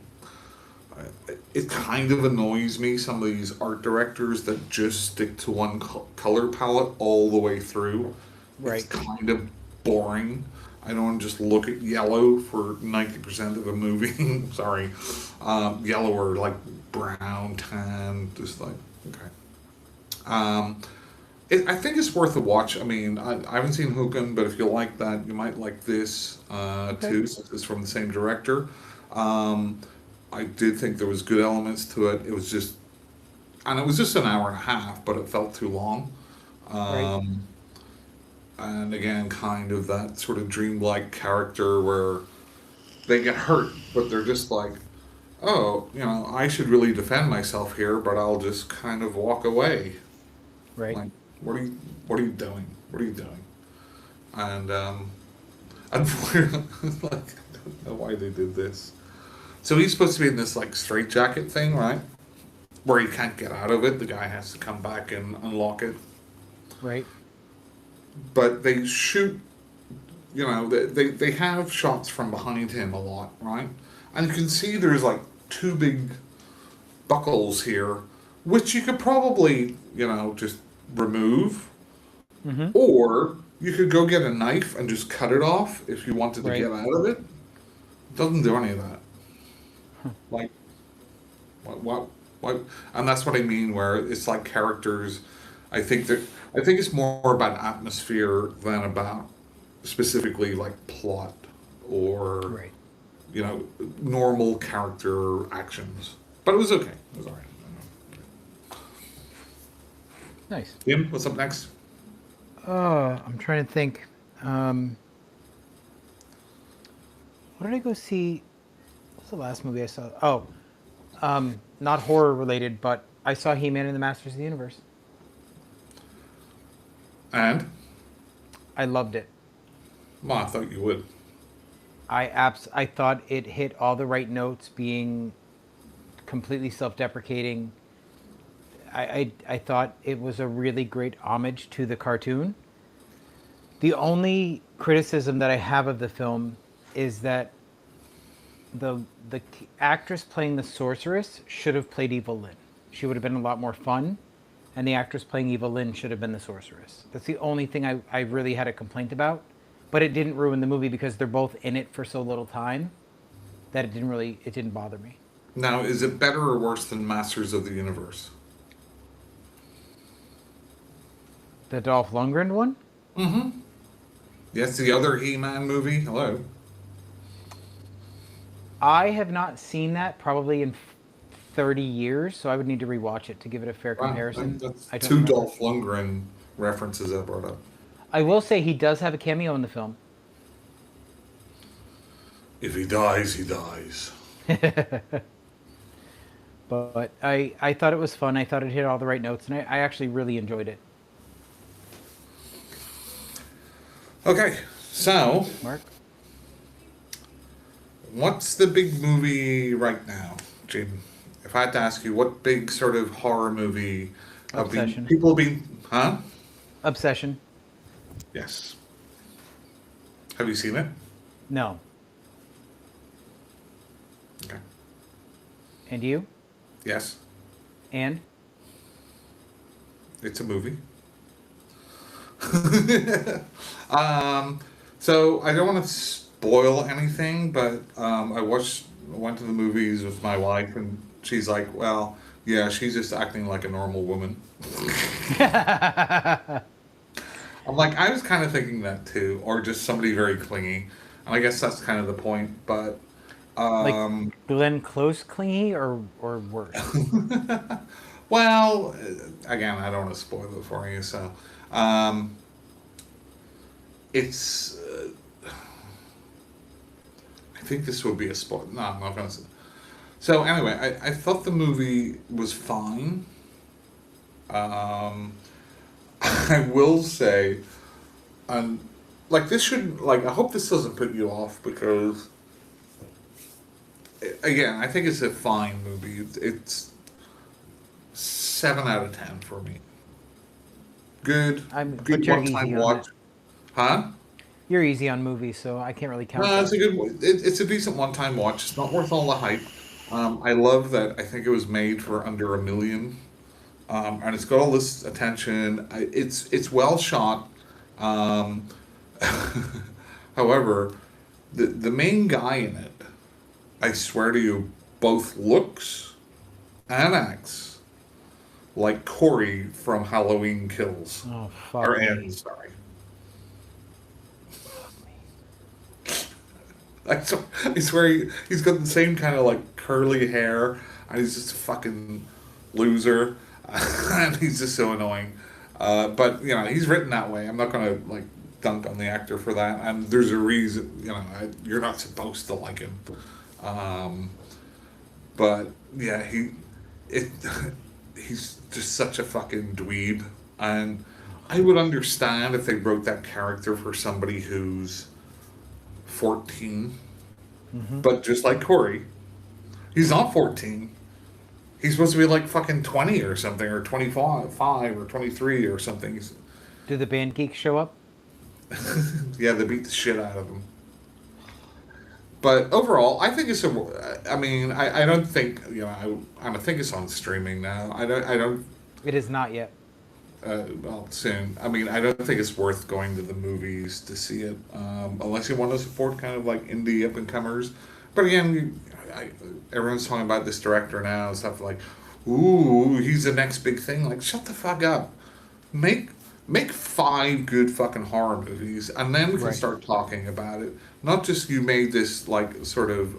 it kind of annoys me, some of these art directors that just stick to one color palette all the way through. Right. It's kind of boring. I don't want to just look at yellow for 90% of the movie. Sorry. Yellow or like brown, tan, just like, okay. I think it's worth a watch. I mean, I haven't seen Hooken, but if you like that, you might like this too, since it's from the same director. I did think there was good elements to it. It was just, and it was just an hour and a half, but it felt too long. Right. And again, kind of that sort of dreamlike character where they get hurt, but they're just like, oh, I should really defend myself here, but I'll just kind of walk away. Right. Like, what are you doing? What are you doing? And unfortunately, like, I don't know why they did this. So he's supposed to be in this like straitjacket thing, right? Where he can't get out of it. The guy has to come back and unlock it. Right. But they shoot, they have shots from behind him a lot, right? And you can see there's like two big buckles here, which you could probably, just remove. Mm-hmm. Or you could go get a knife and just cut it off if you wanted to Right. get out of it. It doesn't do any of that. Like, what? And that's what I mean, where it's like characters. I think it's more about atmosphere than about specifically like plot or Right. normal character actions. But it was okay. It was alright. Nice. Jim, what's up next? I'm trying to think. What did I go see? What was the last movie I saw? Oh, not horror related, but I saw He-Man and the Masters of the Universe. And? I loved it. Well, I thought you would. I thought it hit all the right notes, being completely self-deprecating. I thought it was a really great homage to the cartoon. The only criticism that I have of the film is that the actress playing the sorceress should have played Evil Lynn. She would have been a lot more fun, and the actress playing Evil Lynn should have been the sorceress. That's the only thing I really had a complaint about, but it didn't ruin the movie because they're both in it for so little time that it didn't bother me. Now, is it better or worse than Masters of the Universe? The Dolph Lundgren one? Mm-hmm. Yes, the other He-Man movie. Hello. I have not seen that probably in 30 years, so I would need to rewatch it to give it a fair Wow, comparison. that's I don't two remember. Dolph Lundgren references I brought up. I will say he does have a cameo in the film. If he dies, he dies. But I thought it was fun. I thought it hit all the right notes, and I actually really enjoyed it. Okay, so Mark? what's the big movie right now, Jim? If I had to ask you, what big sort of horror movie Obsession. People being, huh? Obsession. Yes. Have you seen it? No. Okay. And you? Yes. And? It's a movie. So I don't want to spoil anything, but I went to the movies with my wife, and she's like, "Well, yeah, she's just acting like a normal woman." I'm like, I was kind of thinking that too, or just somebody very clingy, and I guess that's kind of the point. But Like Glenn Close clingy or worse? well, again, I don't want to spoil it for you, so it's. I think this would be a spoil. No, I'm not going to say. So anyway, I thought the movie was fine. I will say, like this should like I hope this doesn't put you off because, again, I think it's a fine movie. It's 7 out of 10 for me. Good, But good you're one-time easy on watch. it. Huh? You're easy on movies, so I can't really count. No, it's a good. It's a decent one-time watch. It's not worth all the hype. I love that. I think it was made for under $1 million, and it's got all this attention. It's well shot. Um, however, the main guy in it, I swear to you, both looks and acts like Corey from Halloween Kills Oh fuck or me. Ends. Sorry. I swear he's got the same kind of like curly hair, and he's just a fucking loser, and he's just so annoying. But you know he's written that way. I'm not gonna like dunk on the actor for that, and there's a reason. You know you're not supposed to like him. But yeah, he's just such a fucking dweeb, and I would understand if they wrote that character for somebody who's 14. But just like Corey, he's not 14. He's supposed to be like fucking 20 or something, or 25 or 23 or something. Do the band geeks show up? Yeah, they beat the shit out of him. But overall, I think it's a. I mean, I don't think I think it's on streaming now. I don't. It is not yet. Well, soon. I mean, I don't think it's worth going to the movies to see it, unless you want to support kind of like indie up and comers. But again, everyone's talking about this director now and stuff like, "Ooh, he's the next big thing." Like, shut the fuck up. Make 5 good fucking horror movies, and then we can Right. start talking about it. Not just you made this like sort of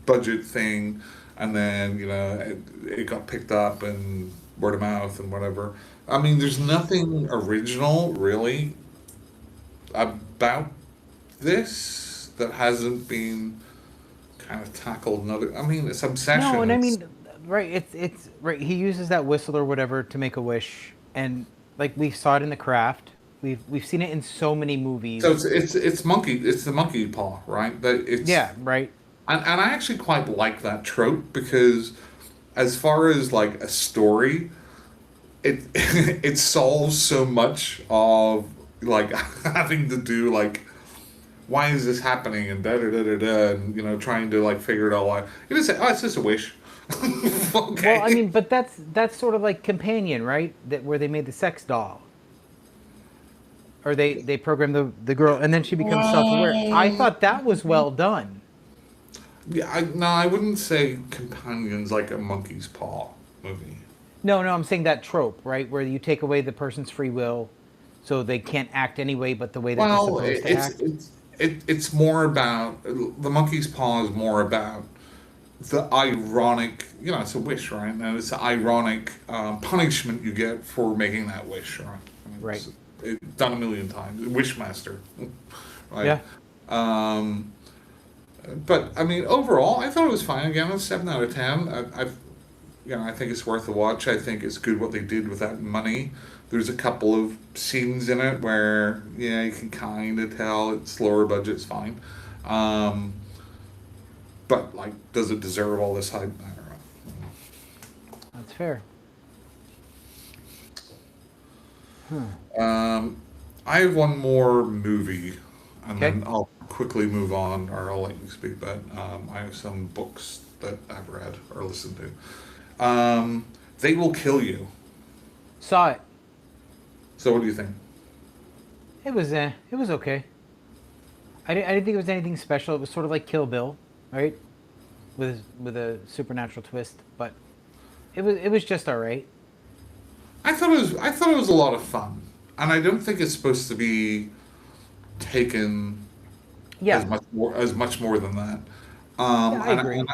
budget thing, and then it got picked up and word of mouth and whatever. I mean, there's nothing original really about this that hasn't been kind of tackled. I mean, it's Obsession. No, and I mean, right? It's right. He uses that whistle or whatever to make a wish, and like we saw it in The Craft. We've seen it in so many movies. So it's monkey. It's the monkey paw, right? That it's Yeah, right. And I actually quite like that trope because, as far as like a story, it it solves so much of like having to do like why is this happening and da da da da da and trying to like figure it all out. You just say, oh, it's just a wish. Okay. Well, I mean, but that's sort of like Companion, right? That where they made the sex doll, or they programmed the girl and then she becomes self-aware. I thought that was well done. Yeah, I wouldn't say Companion's like a monkey's paw movie. No, I'm saying that trope, right, where you take away the person's free will, so they can't act any way but the way that Well, they're supposed to act. it's more about the monkey's paw is more about the ironic, it's a wish, right? And it's the ironic punishment you get for making that wish, right? Right. It's done a million times. Wishmaster, right? Yeah. But I mean, overall, I thought it was fine. Again, it's 7 out of 10. I think it's worth a watch. I think it's good what they did with that money. There's a couple of scenes in it where, you can kind of tell it's lower budget's fine. But, like, does it deserve all this hype? I don't know. That's fair. I have one more movie, and Okay. then I'll quickly move on, or I'll let you speak. But I have some books that I've read or listened to. They Will Kill You. Saw it. So, what do you think? It was okay. I didn't think it was anything special. It was sort of like Kill Bill, right? With a supernatural twist, but it was just all right. I thought it was a lot of fun, and I don't think it's supposed to be taken Yeah, as much more than that. yeah, I agree.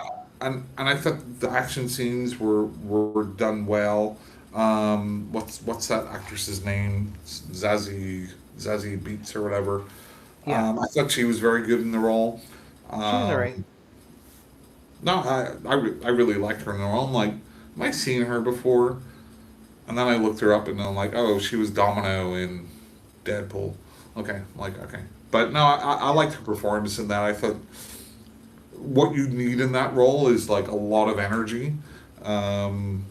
And I thought the action scenes were done well. What's that actress's name? Zazie Beats or whatever. Yeah, I thought she was very good in the role. she was all right. Um, no, I really liked her in the role. I'm like, am I seen her before? And then I looked her up and I'm like, oh, she was Domino in Deadpool. Okay, I'm like, okay. But no, I liked her performance in that. I thought what you need in that role is like a lot of energy um,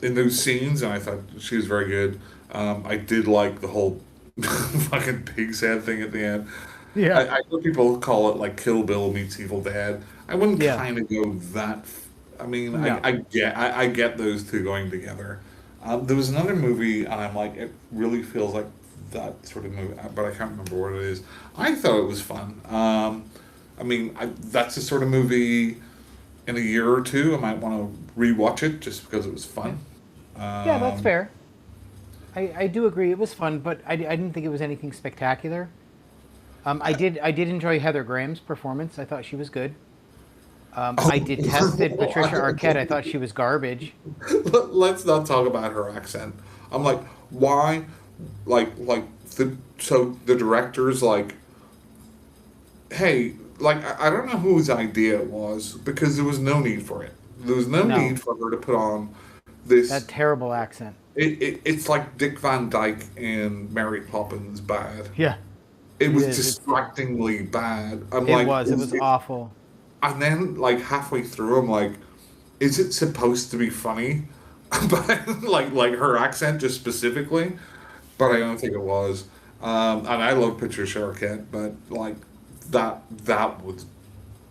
in those scenes, and I thought she was very good. I did like the whole fucking pig's head thing at the end. Yeah, I know people call it like Kill Bill meets Evil Dad. I wouldn't yeah. kind of go that. I mean, No. I get those two going together. There was another movie, and I'm like, it really feels like that sort of movie, but I can't remember what it is. I thought it was fun. I mean, that's the sort of movie in a year or two I might want to rewatch it just because it was fun. Yeah, that's Um, fair. I do agree. It was fun, but I didn't think it was anything spectacular. I did enjoy Heather Graham's performance. I thought she was good. I detested Patricia Arquette. I thought she was garbage. Let's not talk about her accent. I'm like, why? The director's like, hey, like I don't know whose idea it was because there was no need for it. There was no No, need for her to put on this. that terrible accent. It's like Dick Van Dyke in Mary Poppins bad. Yeah, It it was is. distractingly bad. I'm It like, was. It was awful. and then like halfway through, I'm like, is it supposed to be funny? But like her accent just specifically, but I Right. don't think it was. And I love Patricia Arquette, but like that was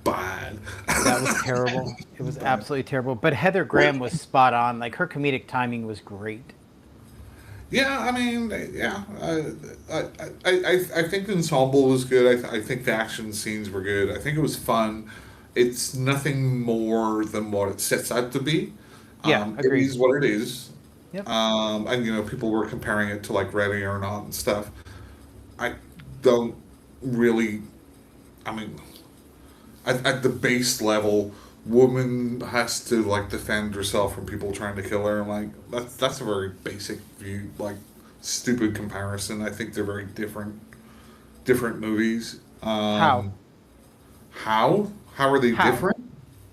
bad. That was terrible. It was absolutely terrible. But Heather Graham was spot on. Like her comedic timing was great. Yeah, I mean, yeah, I think the ensemble was good. I think the action scenes were good. I think it was fun. It's nothing more than what it sets out to be. Yeah, It agreed. is what it is. Yep. And people were comparing it to like Ready or Not and stuff. I don't really. I mean, at the base level, woman has to like defend herself from people trying to kill her. I'm like, that's a very basic view, like stupid comparison. I think they're very different movies. How? How are they How? different?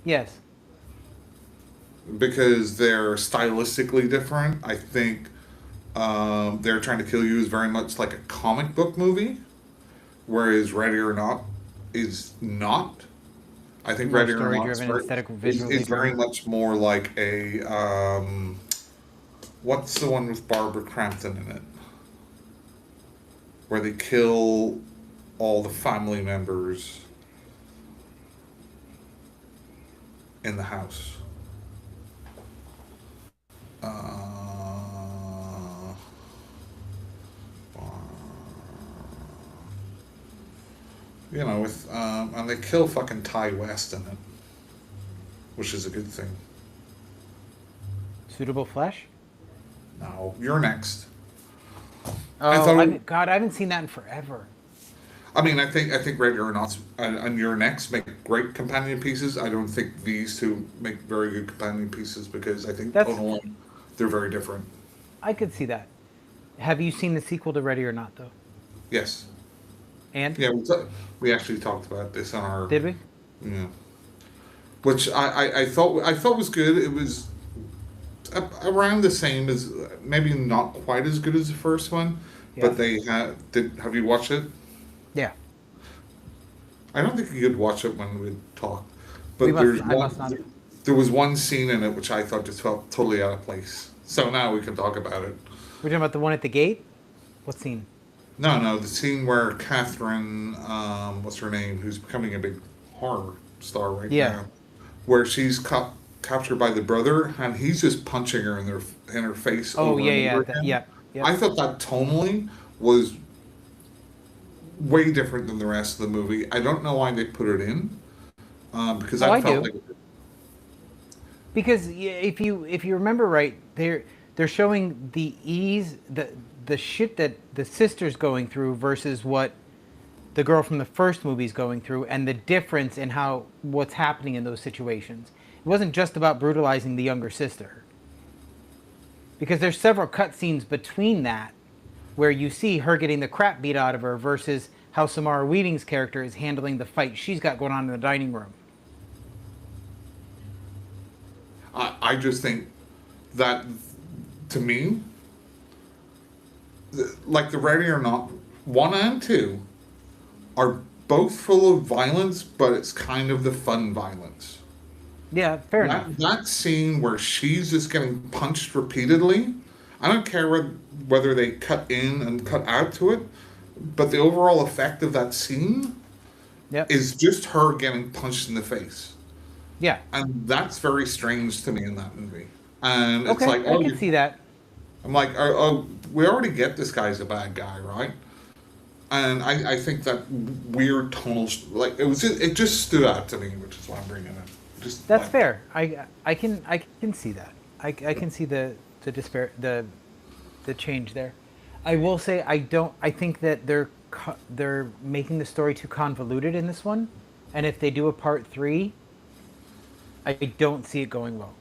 Yes. Because they're stylistically different. I think they're trying to kill you is very much like a comic book movie, whereas Ready or Not is not. I think More Ready or story Not is driven, aesthetic, visually is very driven. much more like a what's the one with Barbara Crampton in it, where they kill all the family members in the house. Uh, with and they kill fucking Ty West in it, which is a good thing. Suitable flesh. Now you're next. I Oh, thought. God, I haven't seen that in forever. I mean, I think Ready or Not and Your Next make great companion pieces. I don't think these two make very good companion pieces because I think That's tonally they're very different. I could see that. Have you seen the sequel to Ready or Not though? Yes. And Yeah, we actually talked about this on our did we? yeah, which I thought was good. It was around the same as maybe not quite as good as the first one, Yeah. but they had. Have you watched it? Yeah. I don't think you could watch it when we talked, We but must. I must not have. there was one scene in it which I thought just felt totally out of place. So now we can talk about it. We're talking about the one at the gate. What scene? No, the scene where Catherine, what's her name, who's becoming a big horror star right Yeah. now, where she's captured by the brother, and he's just punching her in her face Oh over yeah, and yeah, over again. yeah, yeah. I thought that tonally was way different than the rest of the movie. I don't know why they put it in, because Oh, I I felt do. like Because if you remember right, they're showing the ease, the shit that the sister's going through versus what the girl from the first movie's going through, and the difference in how what's happening in those situations. It wasn't just about brutalizing the younger sister. Because there's several cutscenes between that where you see her getting the crap beat out of her versus how Samara Weaving's character is handling the fight she's got going on in the dining room. I just think that, to me, like the Ready or Not 1 and 2 are both full of violence, but it's kind of the fun violence. Yeah, fair enough. That scene where she's just getting punched repeatedly, I don't care whether they cut in and cut out to it, but the overall effect of that scene Yep. is just her getting punched in the face. Yeah. And that's very strange to me in that movie. And it's Okay, like, I oh, can see that. I'm like, oh, we already get this guy's a bad guy, right? And I think that weird tonal, like it just stood out to me, which is why I'm bringing it. Just That's like, fair. I can see that. I can see the change there. I will say I think that they're making the story too convoluted in this one, and if they do a part 3, I don't see it going well.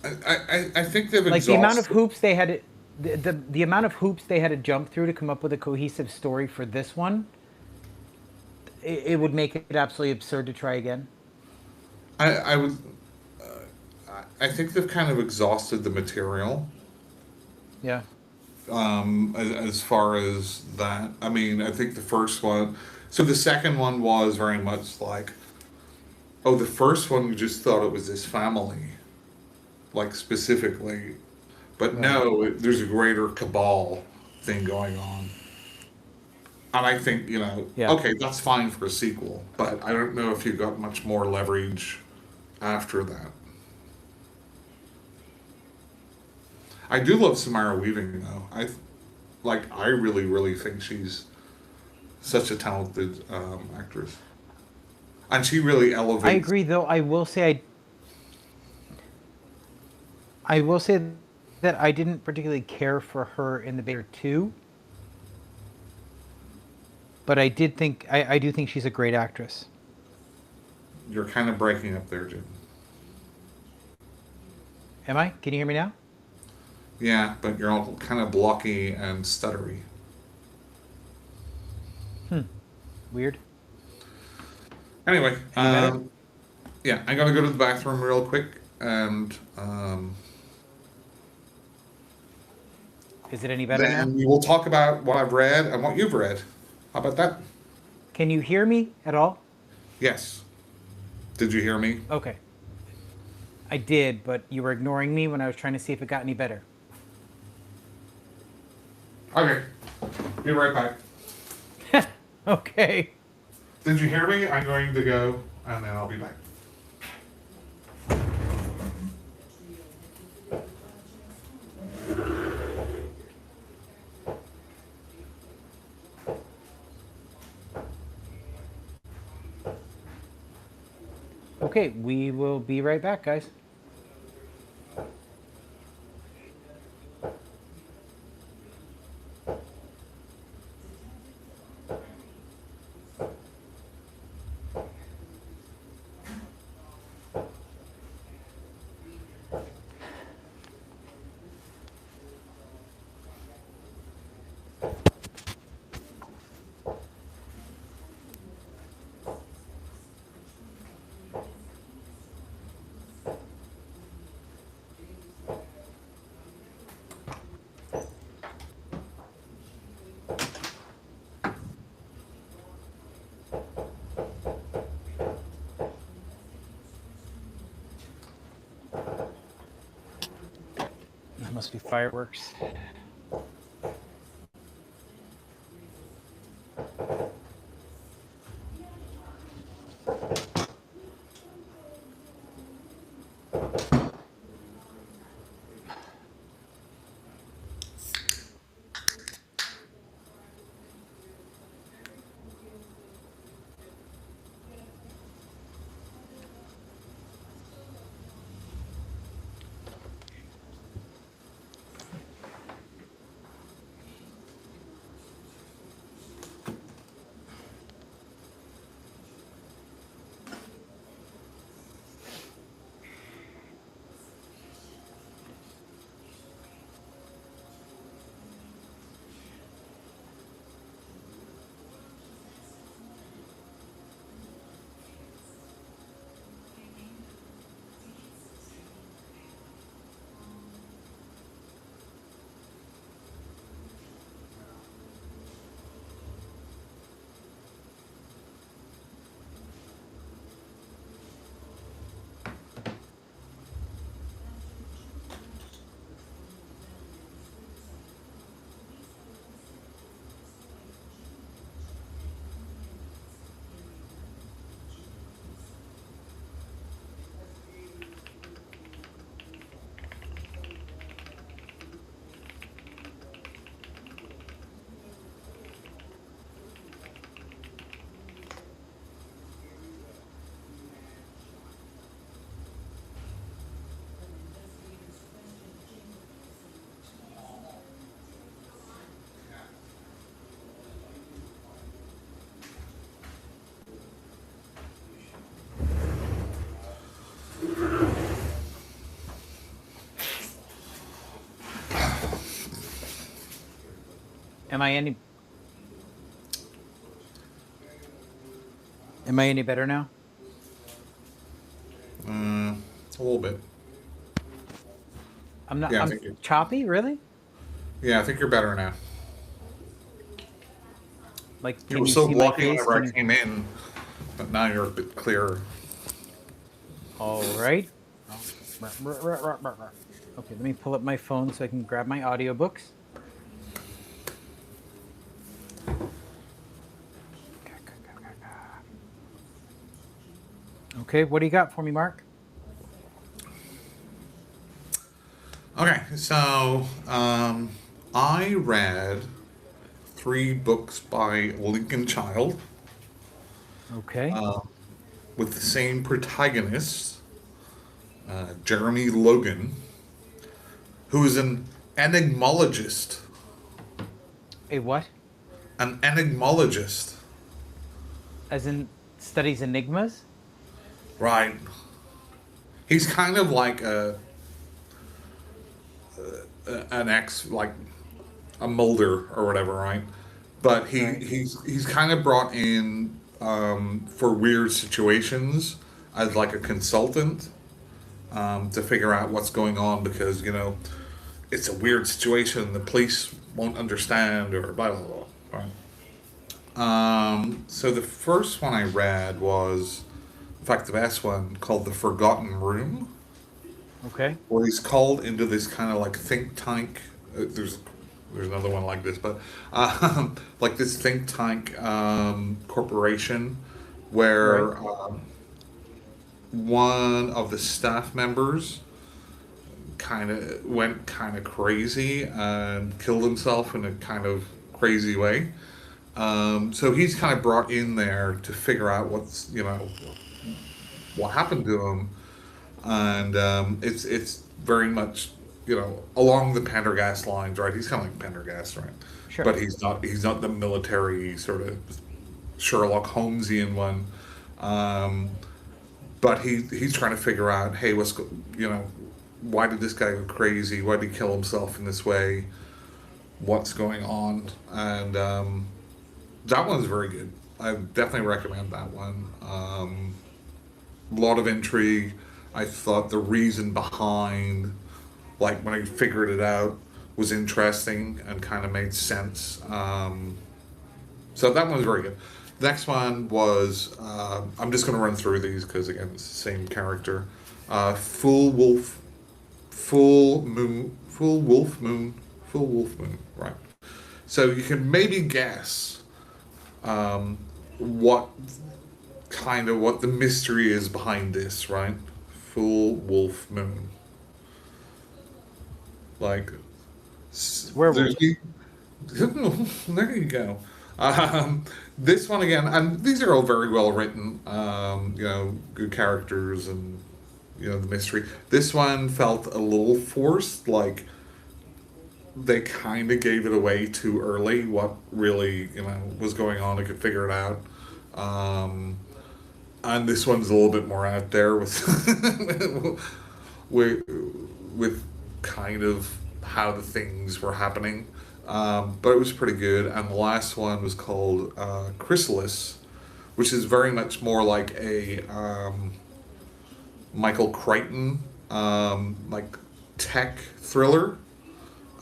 I think they've Like the amount of exhausted. hoops they had to, the amount of hoops they had to jump through to come up with a cohesive story for this one, it would make it absolutely absurd to try again. I would. I think they've kind of exhausted the material. Yeah. As far as that, I mean, I think the first one. So the second one was very much like, oh, the first one you just thought it was this family, like specifically, but no, there's a greater cabal thing going on. And I think, Yeah. okay, that's fine for a sequel, but I don't know if you got much more leverage after that. I do love Samara Weaving though. I really, really think she's such a talented actress, and she really elevates. I agree, though. I will say that I didn't particularly care for her in The Bear 2, but I do think she's a great actress. You're kind of breaking up there, Jim. Am I? Can you hear me now? Yeah, but you're all kind of blocky and stuttery. Weird. Anyway, better? yeah, I gotta go to the bathroom real quick, and Is it any better now? then we will talk about what I've read and what you've read. How about that? Can you hear me at all? Yes. Did you hear me? Okay. I did, but you were ignoring me when I was trying to see if it got any better. Okay. Be right back. Okay. Did you hear me? I'm going to go, and then I'll be back. Okay, we will be right back, guys. That must be fireworks. Am I any? Am I any better now? A little bit. I'm not. Yeah, I I'm think choppy, really. yeah, I think you're better now. Like, You can were you so see my blocky face? whenever I came in, but now you're a bit clearer. All right. Okay, let me pull up my phone so I can grab my audiobooks. Okay, what do you got for me, Mark? Okay, so I read 3 books by Lincoln Child Okay. with the same protagonist, Jeremy Logan, who is an enigmologist. A what? An enigmologist, As in studies enigmas? right? He's kind of like an ex, like a Mulder or whatever, right? But Right. he's kind of brought in for weird situations as like a consultant to figure out what's going on because it's a weird situation the police won't understand or blah blah blah. Right. So the first one I read was, in fact, the best one called The Forgotten Room, Okay. where he's called into this kind of like think tank. There's another one like this, but like this think tank corporation where Right. one of the staff members kind of went kind of crazy and killed himself in a kind of crazy way. So he's kind of brought in there to figure out what happened to him, and it's very much along the Pendergast lines, right? He's kind of like Pendergast, right? Sure. But he's not the military sort of Sherlock Holmesian one. But he's trying to figure out, hey, why did this guy go crazy? Why did he kill himself in this way? What's going on? And that one's very good. I definitely recommend that one. A lot of intrigue. I thought the reason behind, like when I figured it out, was interesting and kind of made sense. So that one was very good. The next one was I'm just going to run through these because again it's the same character. Full Wolf, Full Moon, Full Wolf Moon, Full Wolf Moon. Right. So you can maybe guess what the mystery is behind this, right? Full Wolf Moon. Like, Werewolf. there you go. This one again, and these are all very well written. Good characters and the mystery. This one felt a little forced, like they kind of gave it away too early. What really was going on? I could figure it out. And this one's a little bit more out there with with kind of how the things were happening. But it was pretty good. And the last one was called Chrysalis, which is very much more like a Michael Crichton like tech thriller.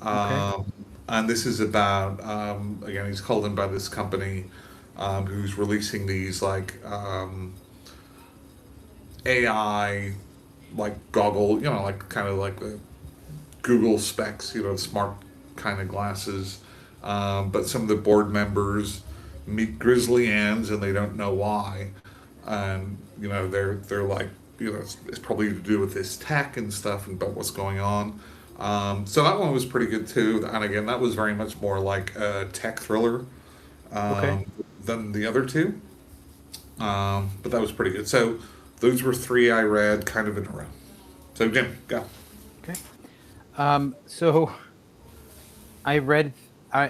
Okay. And this is about again, he's called in by this company who's releasing these like AI like goggle, like kind of like the Google specs, smart kind of glasses. But some of the board members meet Grizzly Anns and they don't know why. And they're like, it's probably to do with this tech and stuff and about what's going on. So that one was pretty good too. And again, that was very much more like a tech thriller Okay. than the other two. But that was pretty good. So those were 3 I read kind of in a row. So Jim, go. Okay. So I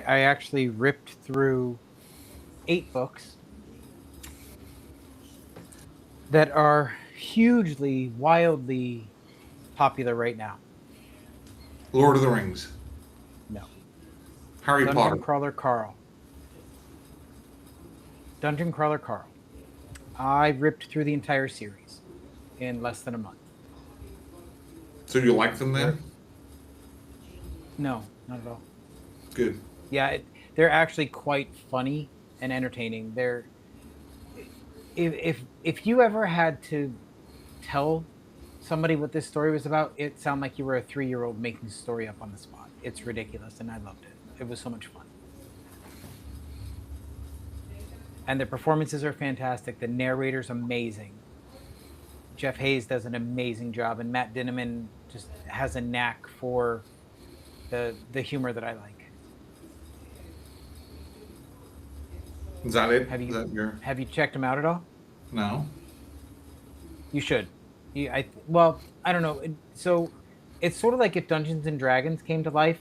actually ripped through 8 books that are hugely, wildly popular right now. Lord of the Rings. No. Harry Dungeon Potter. Crawler Carl. Dungeon Crawler Carl. I ripped through the entire series in less than a month. So you like them then? No, not at all. Good. Yeah, they're actually quite funny and entertaining. They're if you ever had to tell somebody what this story was about, it sounded like you were a 3-year-old making the story up on the spot. It's ridiculous, and I loved it. It was so much fun. And the performances are fantastic. The narrator's amazing. Jeff Hayes does an amazing job, and Matt Dinniman just has a knack for the humor that I like. Is that it? Have Is that your... you checked them out at all? No. You should. I don't know. So it's sort of like if Dungeons and Dragons came to life,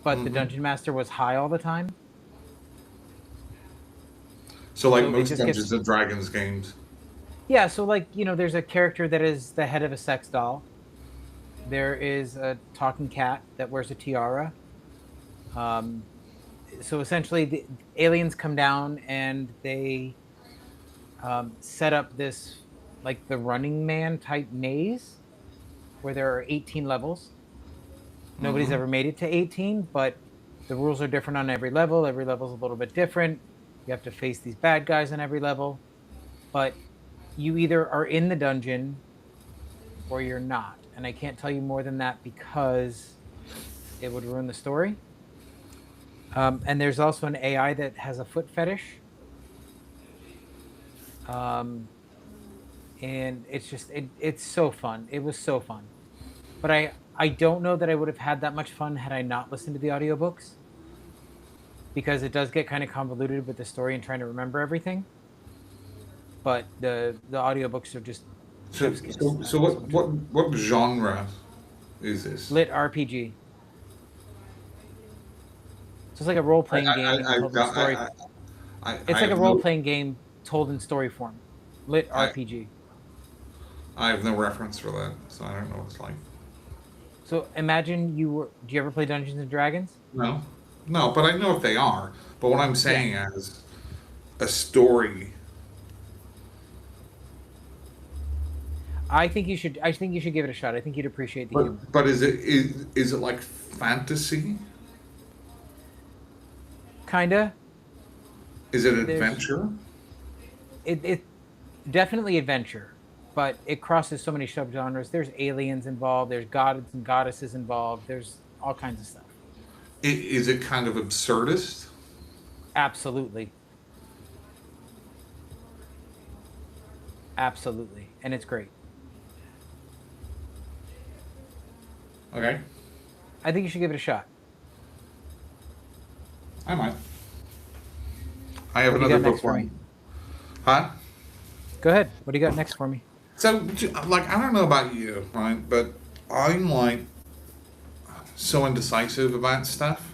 but the Dungeon Master was high all the time. So like So it most just Dungeons gets- and Dragons games. Yeah, so like, there's a character that is the head of a sex doll. There is a talking cat that wears a tiara. So essentially, the aliens come down and they set up this, like the Running Man type maze, where there are 18 levels. Nobody's ever made it to 18, but the rules are different on every level. Every level's a little bit different. You have to face these bad guys on every level. But you either are in the dungeon or you're not. And I can't tell you more than that because it would ruin the story. And there's also an AI that has a foot fetish. And it's just, it's so fun. It was so fun. But I don't know that I would have had that much fun had I not listened to the audiobooks. Because it does get kind of convoluted with the story and trying to remember everything. But the audiobooks are just So what genre is this? lit RPG. So it's like a role-playing game told in story. It's like a role-playing game told in story form. Lit RPG. I have no reference for that, so I don't know what it's like. So imagine do you ever play Dungeons and Dragons? No, but I know what they are. But what I'm saying is a story. I think you should give it a shot. I think you'd appreciate the humor. But is it like fantasy? Kinda. Is it adventure? It definitely adventure, but it crosses so many subgenres. There's aliens involved. There's gods and goddesses involved. There's all kinds of stuff. Is it kind of absurdist? Absolutely. Absolutely. And it's great. Okay, I think you should give it a shot. I might. I have What do you another got book next for for me? you. Huh? Go ahead. What do you got next for me? So, like, I don't know about you, right? But I'm like so indecisive about stuff.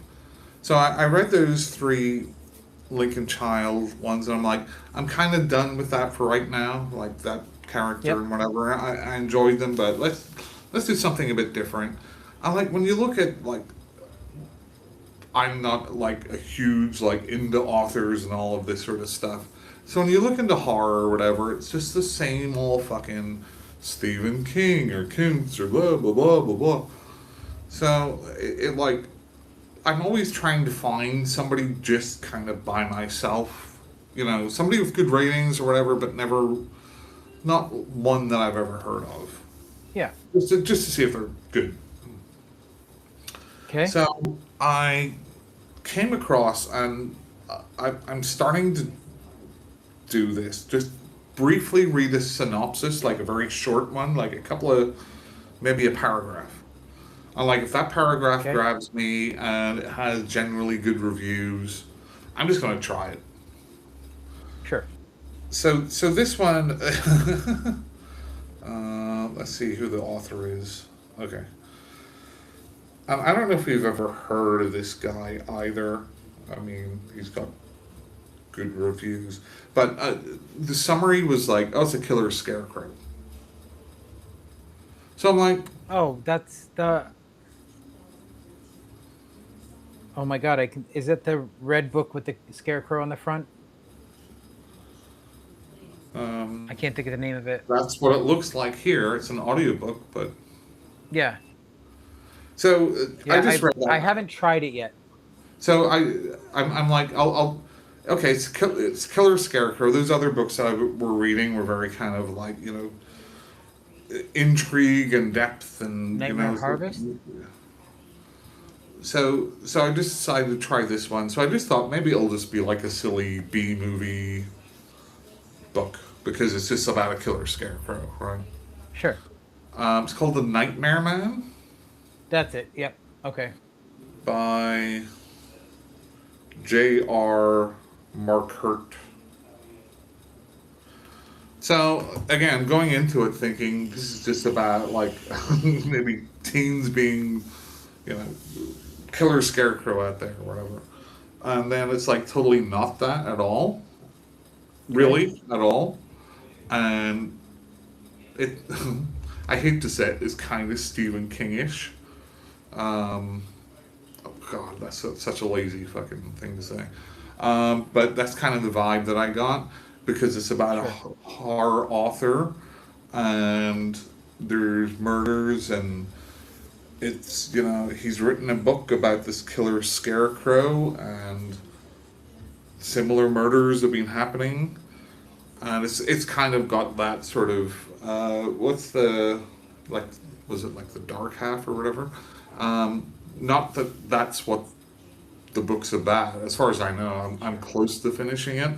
So I read those 3 Lincoln Child ones, and I'm like, I'm kind of done with that for right now. Like that character Yep. and whatever. I enjoyed them, but let's do something a bit different. I like when you look at like. I'm not like a huge like into authors and all of this sort of stuff. So when you look into horror or whatever, it's just the same old fucking Stephen King or Kuntz or blah blah blah blah blah. So it like I'm always trying to find somebody just kind of by myself, somebody with good ratings or whatever, but not one that I've ever heard of. Yeah. Just to see if they're good. Okay. So I came across, and I'm starting to do this. Just briefly read a synopsis, like a very short one, like maybe a paragraph. And like if that paragraph grabs me and it has generally good reviews, I'm just going to try it. Sure. So this one, let's see who the author is. Okay. I don't know if you've ever heard of this guy either. I mean, he's got good reviews. But the summary was like, oh, it's a killer scarecrow. So I'm like... Oh, that's the... Oh my god, I can. Is it the red book with the scarecrow on the front? I can't think of the name of it. That's what it looks like here. It's an audiobook, but Yeah, so yeah. I just read I that. haven't tried it yet. So I'm like okay, it's Killer Scarecrow. Those other books that were reading were very kind of like intrigue and depth and Nightmare Harvest. So I just decided to try this one. So I just thought maybe it'll just be like a silly B movie book because it's just about a killer scarecrow, right? Sure, It's called The Nightmare Man that's it. Yep. Okay. by J.R. Marquardt. So again, going into it thinking this is just about like maybe teens being, you know, killer scarecrow out there or whatever, and then it's like totally not that at all, really at all, and it. I hate to say it, it's kind of Stephen King-ish. Oh God, that's such a lazy fucking thing to say. But that's kind of the vibe that I got because it's about a horror author and there's murders and it's, he's written a book about this killer scarecrow and similar murders have been happening. And it's kind of got that sort of, what's the, like, was it like the dark half or whatever? Not that that's what the book's about. As far as I know, I'm close to finishing it,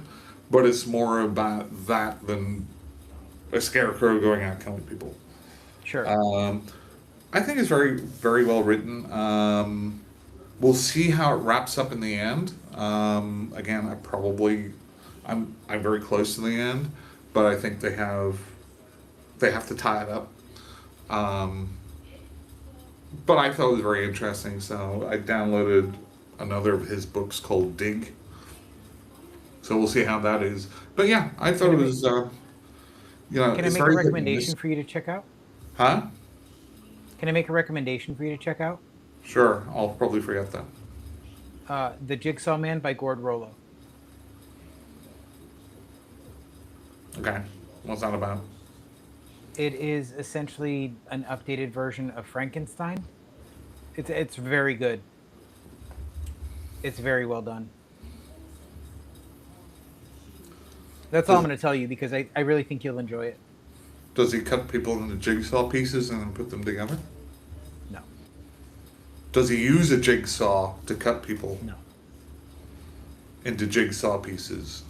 but it's more about that than a scarecrow going out killing people. Sure. I think it's very, very well written. We'll see how it wraps up in the end. Again, I'm very close to the end, but I think they have to tie it up. But I thought it was very interesting, so I downloaded another of his books called Dig. So we'll see how that is. But yeah, I thought it was, Can I it's make a very recommendation for you to check out? Huh? Can I make a recommendation for you to check out? Sure, I'll probably forget that. The Jigsaw Man by Gord Rollo. Okay, what's that about? It is essentially an updated version of Frankenstein. It's very good. It's very well done. That's all I'm going to tell you because I really think you'll enjoy it. Does he cut people into jigsaw pieces and then put them together? No. Does he use a jigsaw to cut people No. into jigsaw pieces?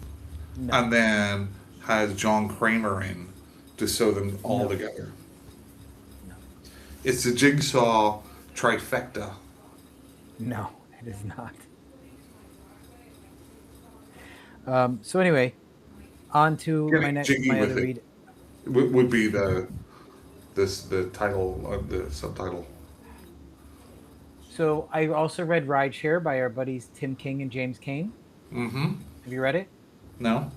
No. And then has John Kramer in to sew them all together? No. It's the jigsaw trifecta. No, it is not. So anyway, on to Getting my next jiggy my with other it. read. Would be the title of the subtitle. So I also read Rideshare by our buddies Tim King and James Kane. Mm-hmm. Have you read it? No?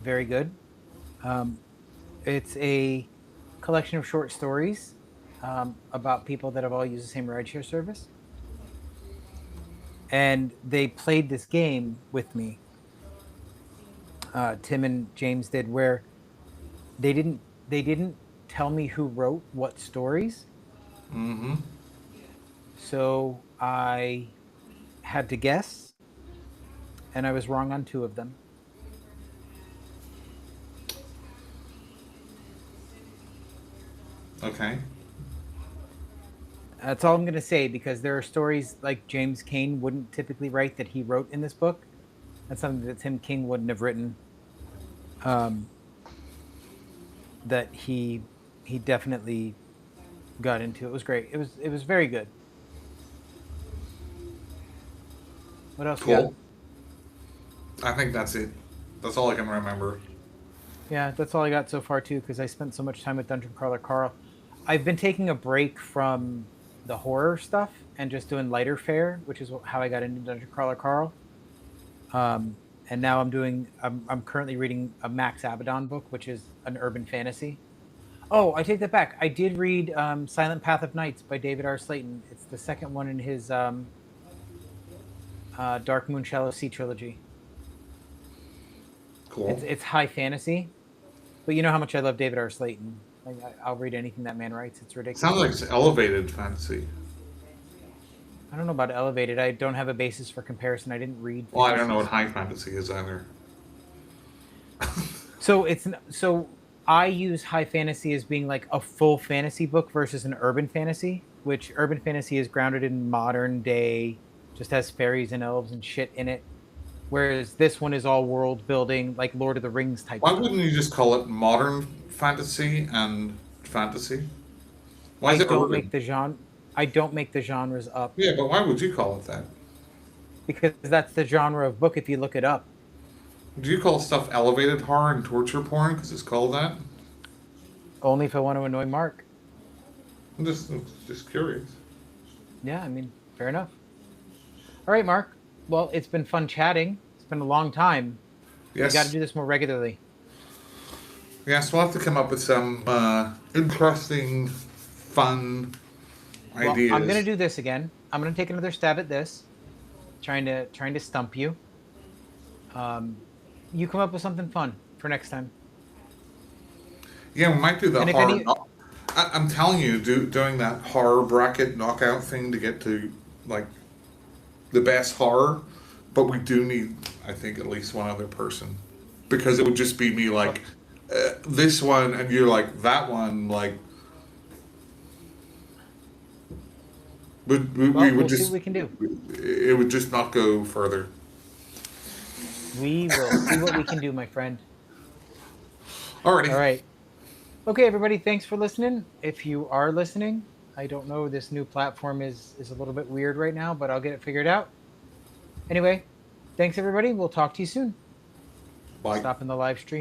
Very good. It's a collection of short stories about people that have all used the same rideshare service. And they played this game with me. Tim and James did, where they didn't tell me who wrote what stories. Mm-hmm. So I had to guess, and I was wrong on 2 of them. Okay. That's all I'm going to say because there are stories like James Kane wouldn't typically write that he wrote in this book. That's something that Tim King wouldn't have written. That he definitely got into. It was great. It was very good. What else? You got? Cool. I think that's it. That's all I can remember. Yeah, that's all I got so far too because I spent so much time with Dungeon Crawler Carl. I've been taking a break from the horror stuff and just doing lighter fare, which is how I got into Dungeon Crawler Carl. And now I'm currently reading a Max Abaddon book, which is an urban fantasy. Oh, I take that back. I did read Silent Path of Nights by David R. Slayton. It's the second one in his Dark Moon Shallow Sea trilogy. Cool. It's high fantasy, but you know how much I love David R. Slayton. Like, I'll read anything that man writes. It's ridiculous. Sounds like it's elevated fantasy. I don't know about elevated. I don't have a basis for comparison. I didn't read. Well, I don't know what high fantasy is either. So I use high fantasy as being like a full fantasy book versus an urban fantasy, which urban fantasy is grounded in modern day, just has fairies and elves and shit in it. Whereas this one is all world building, like Lord of the Rings type. Why wouldn't you just call it modern fantasy and fantasy? Why is it urban? I don't make the genres up. Yeah, but why would you call it that? Because that's the genre of book if you look it up. Do you call stuff elevated horror and torture porn because it's called that? Only if I want to annoy Mark. I'm just curious. Yeah, I mean, fair enough. All right, Mark. Well, it's been fun chatting. It's been a long time. Yes. We got to do this more regularly. Yes, we'll have to come up with some interesting, fun ideas. I'm going to do this again. I'm going to take another stab at this. Trying to stump you. You come up with something fun for next time. Yeah, we might do the horror. I'm telling you, doing that horror bracket knockout thing to get to like the best horror, but we do need, I think, at least one other person, because it would just be me like this one, and you're like that one, like. We'll just see what we can do. It would just not go further. We will see what we can do, my friend. Alrighty. All right. Okay, everybody, thanks for listening. If you are listening, I don't know, this new platform is a little bit weird right now, but I'll get it figured out. Anyway, thanks, everybody. We'll talk to you soon. Bye. Stopping the live stream.